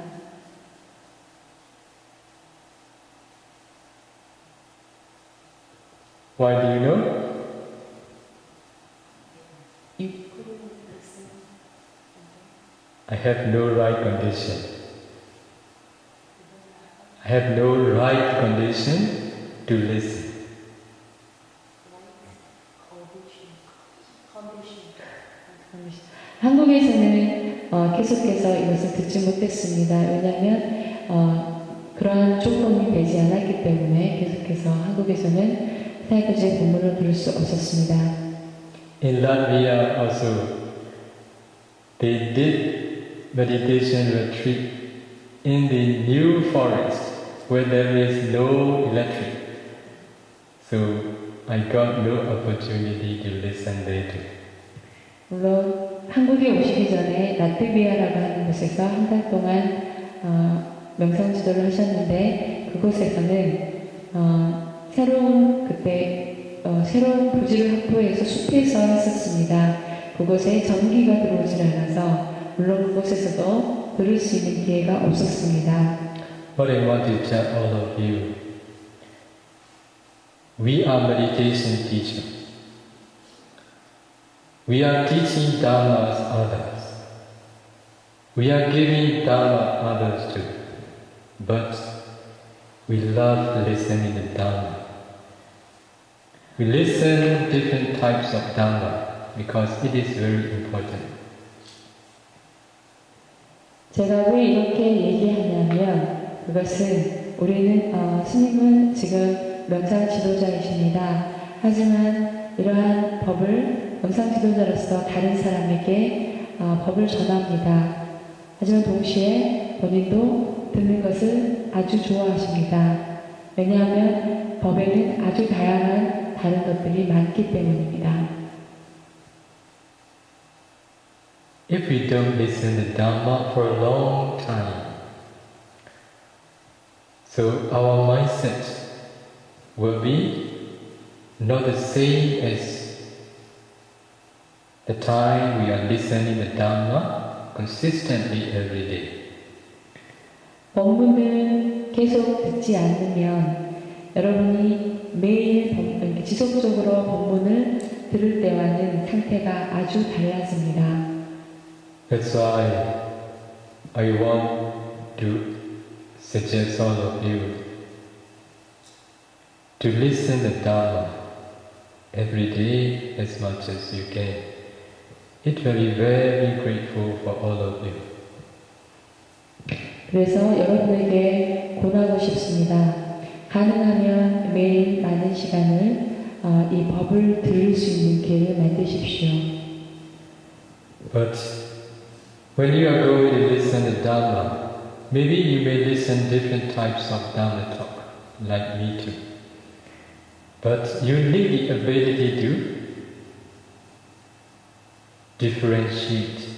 Why do you know? I have no right condition. I have no right condition to listen. 한국에서는 계속해서 이것을 듣지 못했습니다. 왜냐하면 그러한 조건이 되지 않았기 때문에 계속해서 한국에서는 사야도지의 법문을 들을 수 없었습니다. In Latvia also, they did meditation retreat in the new forest where there is no electric. So I got no opportunity to listen there too. 물론 한국에 오시기 전에 라트비아라고 하는 곳에서 한 달 동안 명상 지도를 하셨는데 그곳에서는 새로운 부지를 확보해서 숲에서 했었습니다. 그곳에 전기가 들어오질 않아서 물론 그곳에서도 들을 수 있는 기회가 없었습니다. But I want to tell all of you, we are meditation teachers. We are teaching Dharma to others. We are giving Dharma others too. But we love listening to Dharma. We listen different types of Dharma because it is very important. 제가 왜 이렇게 얘기하냐면 그것은 스님은 지금 명상 지도자이십니다. 하지만 이러한 법을 명상 지도자로서 다른 사람에게 법을 전합니다. 하지만 동시에 본인도 듣는 것을 아주 좋아하십니다. 왜냐하면 법에는 아주 다양한 다른 것들이 많기 때문입니다. If we don't listen to Dhamma for a long time, so our mindset will be not the same as the time we are listening to Dhamma consistently every day. 법문을 계속 듣지 않으면 여러분이 매일 지속적으로 법문을 들을 때와는 상태가 아주 달라집니다. That's why I want to suggest all of you to listen to Dharma every day as much as you can. It will be very grateful for all of you. 그래서 여러분에게 권하고 싶습니다. 가능하면 매일 많은 시간을 이 법을 들을 수 있는 기회를 만드십시오. But when you are going to listen to Dharma, maybe you may listen different types of Dharma talk, like me too. But you need the ability to differentiate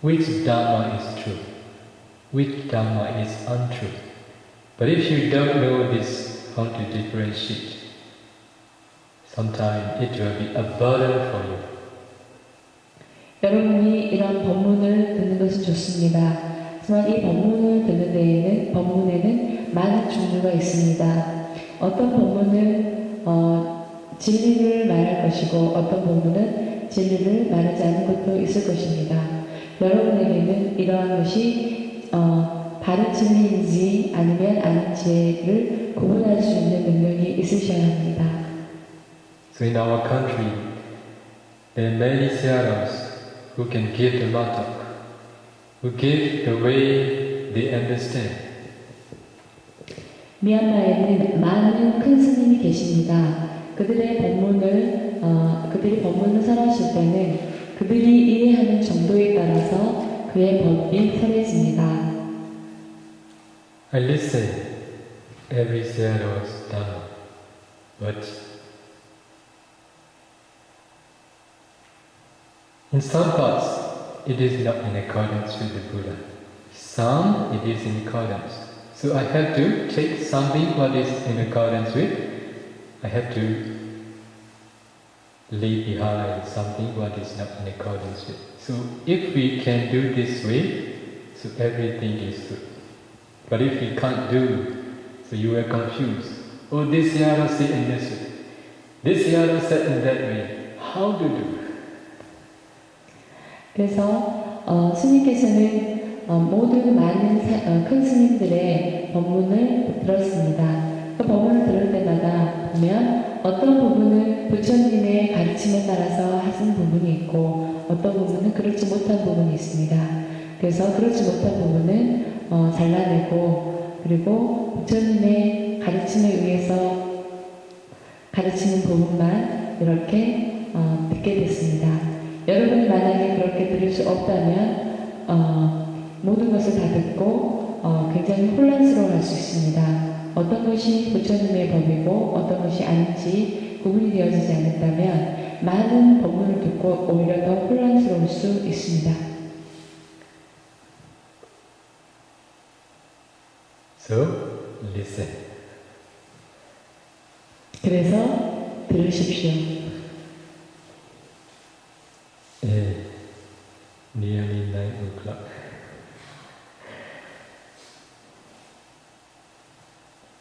which Dharma is true, which Dharma is untrue. But if you don't know this, how to differentiate, sometimes it will be a burden for you. 여러분이 이런 법문을 듣는 것은 좋습니다. 하지만 이 법문을 듣는 법문에는 많은 종류가 있습니다. 어떤 법문은 진리를 말할 것이고 어떤 법문은 진리를 말하지 않는 것도 있을 것입니다. 여러분에게는 이러한 것이 바른 진리인지 아니면 아닌지를 구분할 수 있는 능력이 있으셔야 합니다. So in our country, there are many Sayadaws who can give the matak, who give the way they understand. 미얀마에는 많은 큰 스님이 계십니다. 그들이 법문을 설하실 때는 그들이 이해하는 정도에 따라서 그의 법이 설해집니다. I listen every Sayadaw's Dhamma, but in some parts it is not in accordance with the Buddha. Some it is in accordance. So I have to take something what is in accordance with. I have to leave behind something what is not in accordance with. So if we can do this way, so everything is good. But if we can't do, so you are confused. Oh, this Sayadaw said in this way. This Sayadaw said in that way. How to do? 그래서 스님께서는 모든 많은 큰 스님들의 법문을 들었습니다. 그 법문을 들을 때마다 보면 어떤 부분은 부처님의 가르침에 따라서 하신 부분이 있고 어떤 부분은 그렇지 못한 부분이 있습니다. 그래서 그렇지 못한 부분은 잘라내고 그리고 부처님의 가르침에 의해서 가르치는 부분만 이렇게 듣게 됐습니다. 여러분이 만약에 그렇게 들을 수 없다면 모든 것을 다 듣고 굉장히 혼란스러워할 수 있습니다. 어떤 것이 부처님의 법이고 어떤 것이 아닌지 구분이 되어지지 않는다면 많은 법문을 듣고 오히려 더 혼란스러울 수 있습니다. So, listen. 그래서 들으십시오. Nearly 9 o'clock.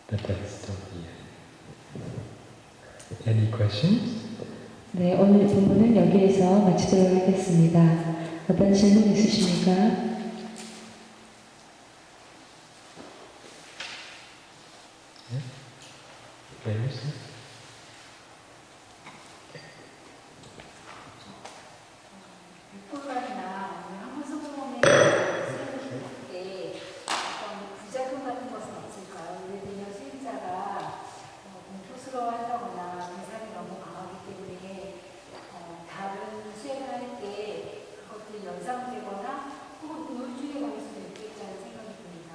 But let's stop here. Any questions? 네, 오늘 본문은 여기에서 마치도록 하겠습니다. 어떤 질문 있으십니까? There is no? 율법이나 한번 성공에 수행을 때 어떤 부작용 같은 것은 없을까요? 예를 들면 수행자가 공포스러워한다거나 대상이 너무 강하기 때문에 다른 수행을 할 때 그것들이 연상되거나 혹은 우울증에 걸릴 수도 있겠다는 생각이 듭니다.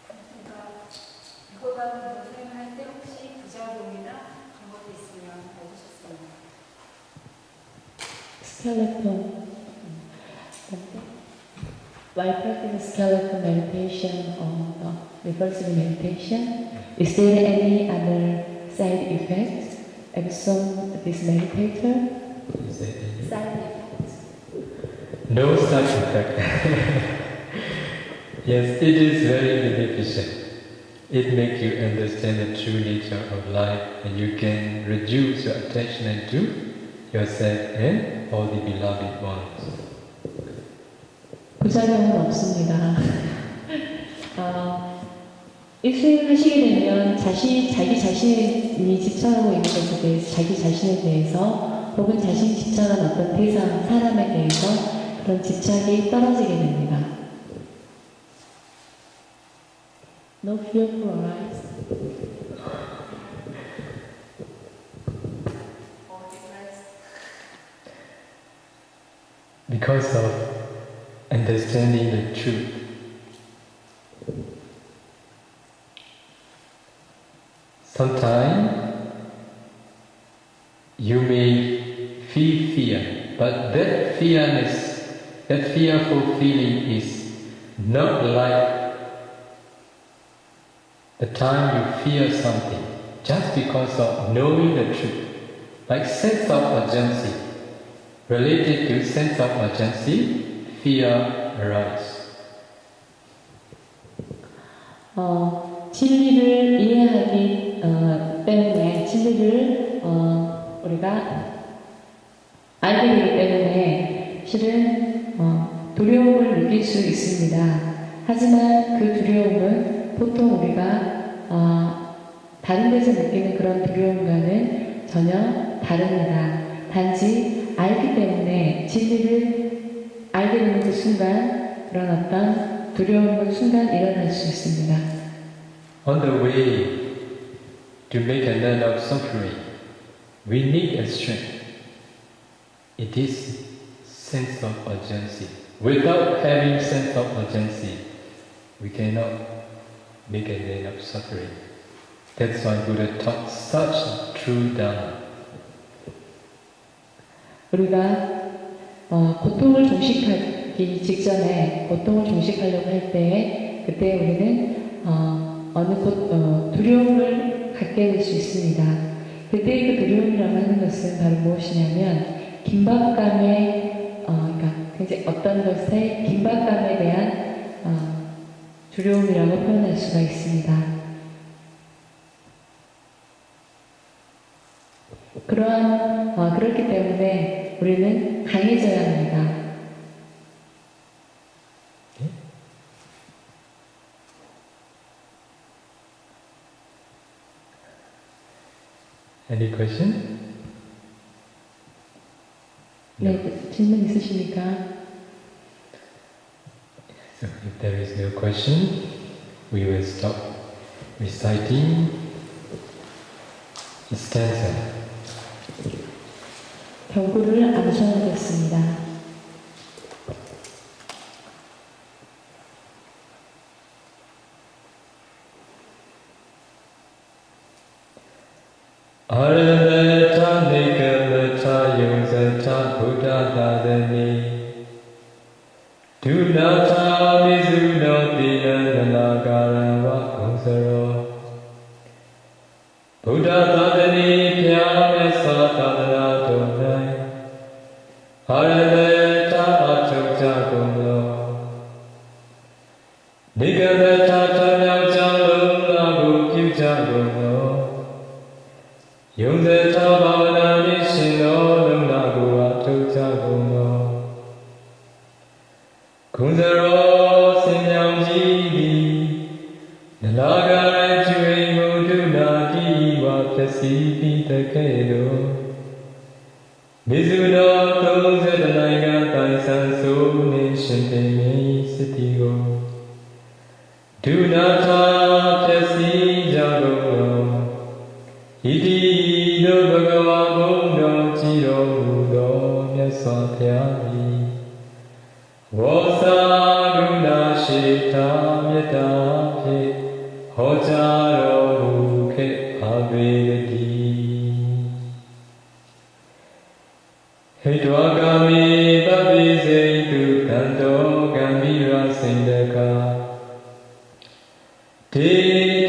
그러니까 율법과 수행을 할 때 혹시 부작용이나 그런 것도 있으면 알려주셨습니다. Skeleton. While practicing skeleton meditation or reversing meditation, is there any other side effects absent this meditator? Is there any? Side effects. No such effect. Yes, it is very beneficial. It makes you understand the true nature of life, and you can reduce your attachment to yourself and all the beloved ones. 부작용은 없습니다. 이 수행을 하시게 되면 자기 자신이 집착하고 있는 것에 대해서, 자기 자신에 대해서, 혹은 자신이 집착한 어떤 대상, 사람에 대해서 그런 집착이 떨어지게 됩니다. No fear will arise. Because of understanding the truth. Sometimes you may feel fear, but that fearful feeling is not like the time you fear something, just because of knowing the truth, like sense of urgency. Related to sense of urgency, fear arises. 진리를 이해하기 때문에, 진리를 우리가 알게 되기 때문에 실은 두려움을 느낄 수 있습니다. 하지만 그 두려움은 보통 우리가 다른 데서 느끼는 그런 두려움과는 전혀 다릅니다. 단지 알기 때문에, 진리를 알게 되는 그 순간 그런 어떤 두려움은 순간 일어날 수 있습니다. On the way to make an end of suffering, we need a strength. It is sense of urgency. Without having sense of urgency, we cannot make an end of suffering. That's why Buddha taught such true Dharma. 우리가 고통을 종식하기 직전에, 고통을 종식하려고 할 때에, 그때 우리는 두려움을 갖게 될 수 있습니다. 그때 그 두려움이라고 하는 것은 바로 무엇이냐면, 긴박감에, 그러니까 굉장히 어떤 것에 긴박감에 대한 두려움이라고 표현할 수가 있습니다. 그렇기 때문에 우리는 강해져야 합니다. Any question? 네, 질문 있으십니까? So if there is no question, we will stop reciting the stanza. 경구를 암송하겠습니다. 아르메타 니가메타 용세타 부다다데니 두나타 미수노 디나나가라와 공서로 부다다데니 ရတယတာအထုတ်ကြကုန်သောနိဂမထာထမြောက်ကြောင်းလုံးလာကိုပြုကြကုန်သောယုံသထာဘာဝနာနှင့်ရှင်သောလုံးလာကိုအထုတ်ကြကုန်သောခုံစရောစင်မြောင်ကြီးသည်နလာကရကျွေမုဒုနာတိဝါပစီပိတကဲ့သို့မိစုတော်30နိုင်ငံတိုင်ဆန်းဆိုနှင့်ရှင်ပေမီစတိကိုဒုနာထာပစီကြကုန်သောဣတိတို့ဘဂဝါဘုံတော်ကြည်တော်မူသောမြတ်စွာဘုရားသည်ဝေါစာကရုဏာရှိတာမေတ္တာဖြင့်ဟောကြားတော်မူခဲ့ပါပေတည်းဟိတဝကာမိပပိစိတုကံတောကံမိရစိန္ဒကဒေ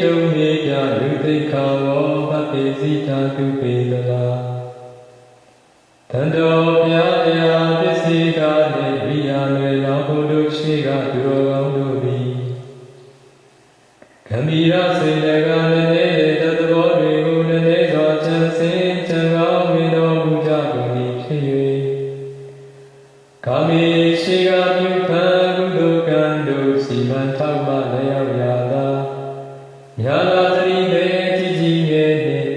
တုံမေပြလူသိခာဝောပပိစိတာတုပေသလာတန်တော်ဗျာတရားပစ္စည်းကားနှင့်ဝိယာလွယ်လောဘုဒ္ဓရှိကသူတော်ကောင်းတို့သည်ဂံမိရစိန္ဒကလည်းတသဘောတွေကိုလည်းစွာချမ်းစင်ချမ်းကောင်းမြင်တော်မူကြကုန်၏ဖြစ်၍ကာမိရှိကပြုဖန်ကုသိုလ်ကံတို့စီမံထောက်မှလည်းရောက်ရသာမြာလာသတိနဲ့ကြည်ကြည်ငယ်နှင့်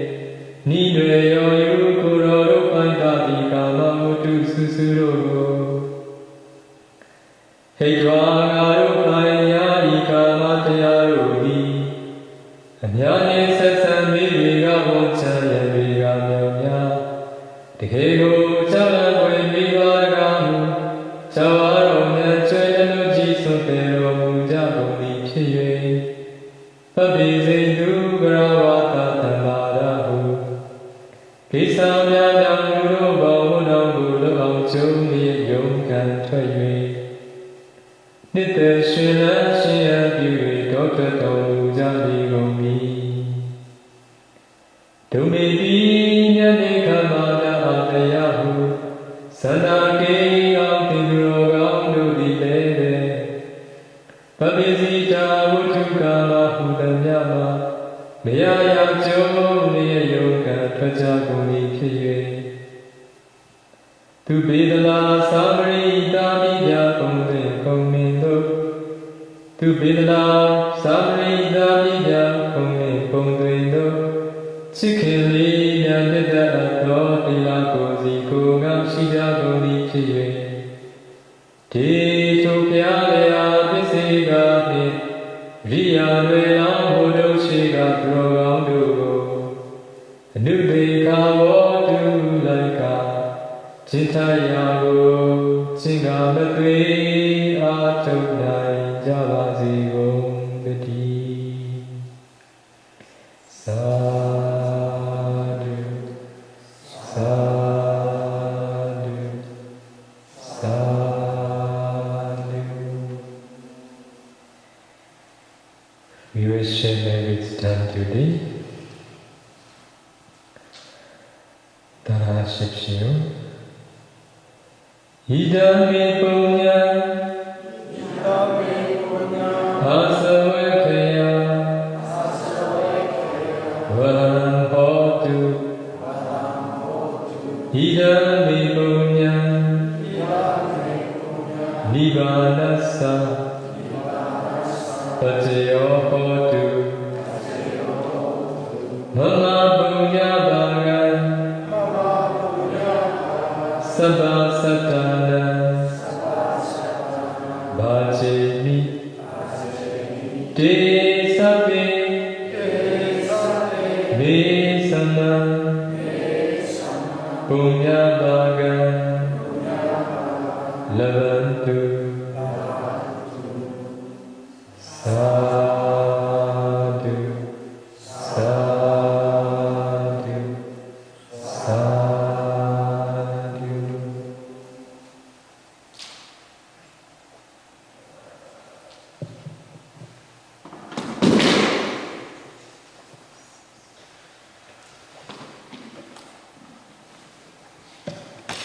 နိရွယ်ရောယူကိုယ်တော်တို့ပိုင်တာဒီကာမဝတ္ထုစုစုတို့ကိုဟိတ်ဝါငါတို့ပိုင်ရာဤကာမတရားတို့သည်အများနှင့်ဆက်ဆံမိတွေကဝန်ချမ်းရတွေကမြောင်များတကယ်ကိုကြာလံွယ်မိပါကမူဇဝါတော်မြတ်ကျွဲလို့ကြည်စွန်ပေတော်မူကြကုန်သည်ဖြစ်၍ပပိစိတုကရဝတာသံဃာရဟုကိစ္စများမြောင်လူတို့ဘောင်းတော်ကို၎င်းကျုံးလျက်ယုံခံထွက်၍နှစ်သက်ရှင်လန်းရှင်ရပြု၍တောထွက်တော်မူကြသည်ကုန်၏ဒုမေတိညနေခမနာအတယဟုသန္တာကေအောင်တိသူတော်ကောင်းတို့သည်လည်းပဲပပိစိတာဝတ္ထုကာမဟုသမျှမှာမရရောက်ကျုံးလျက်ယုံခံထွက်ကြကုန်၏ဖြစ်၍သူပေဒလာသာမရိတာမိပြကုန်တွင်ကုန်မင်းတို့သူပေဒလာသာမရိတာမိပြကုန်တွင်ကုန်တွင်တို့ချစ်ခင်လေးမြတ်တတ်သောတရားကိုစီကိုငါရှိကြကုန်၏ဖြစ်၍ဒီထိုပြားလျာပစ္စေကဖြင့်ရိယာတွေလောင်းဘုဒ္ဓရှိကသူတော်ကောင်းတို့ကိုအနုဒေခာဝေါတုလိုက်ကจิตทายาကိုစင်္ကာမသွေအာထုတ်နိုင်ကြပါစေကုန်သတည်းသာဓုသာဓုသာဓု We wish him merit done today. Tarashipshiyo Idame punya asavakaya varam hotu Idame punya nibbānassa pacayo hotu mama punya bhagan sabba satana bhajami te sabbe me samma punya bhagan lavantu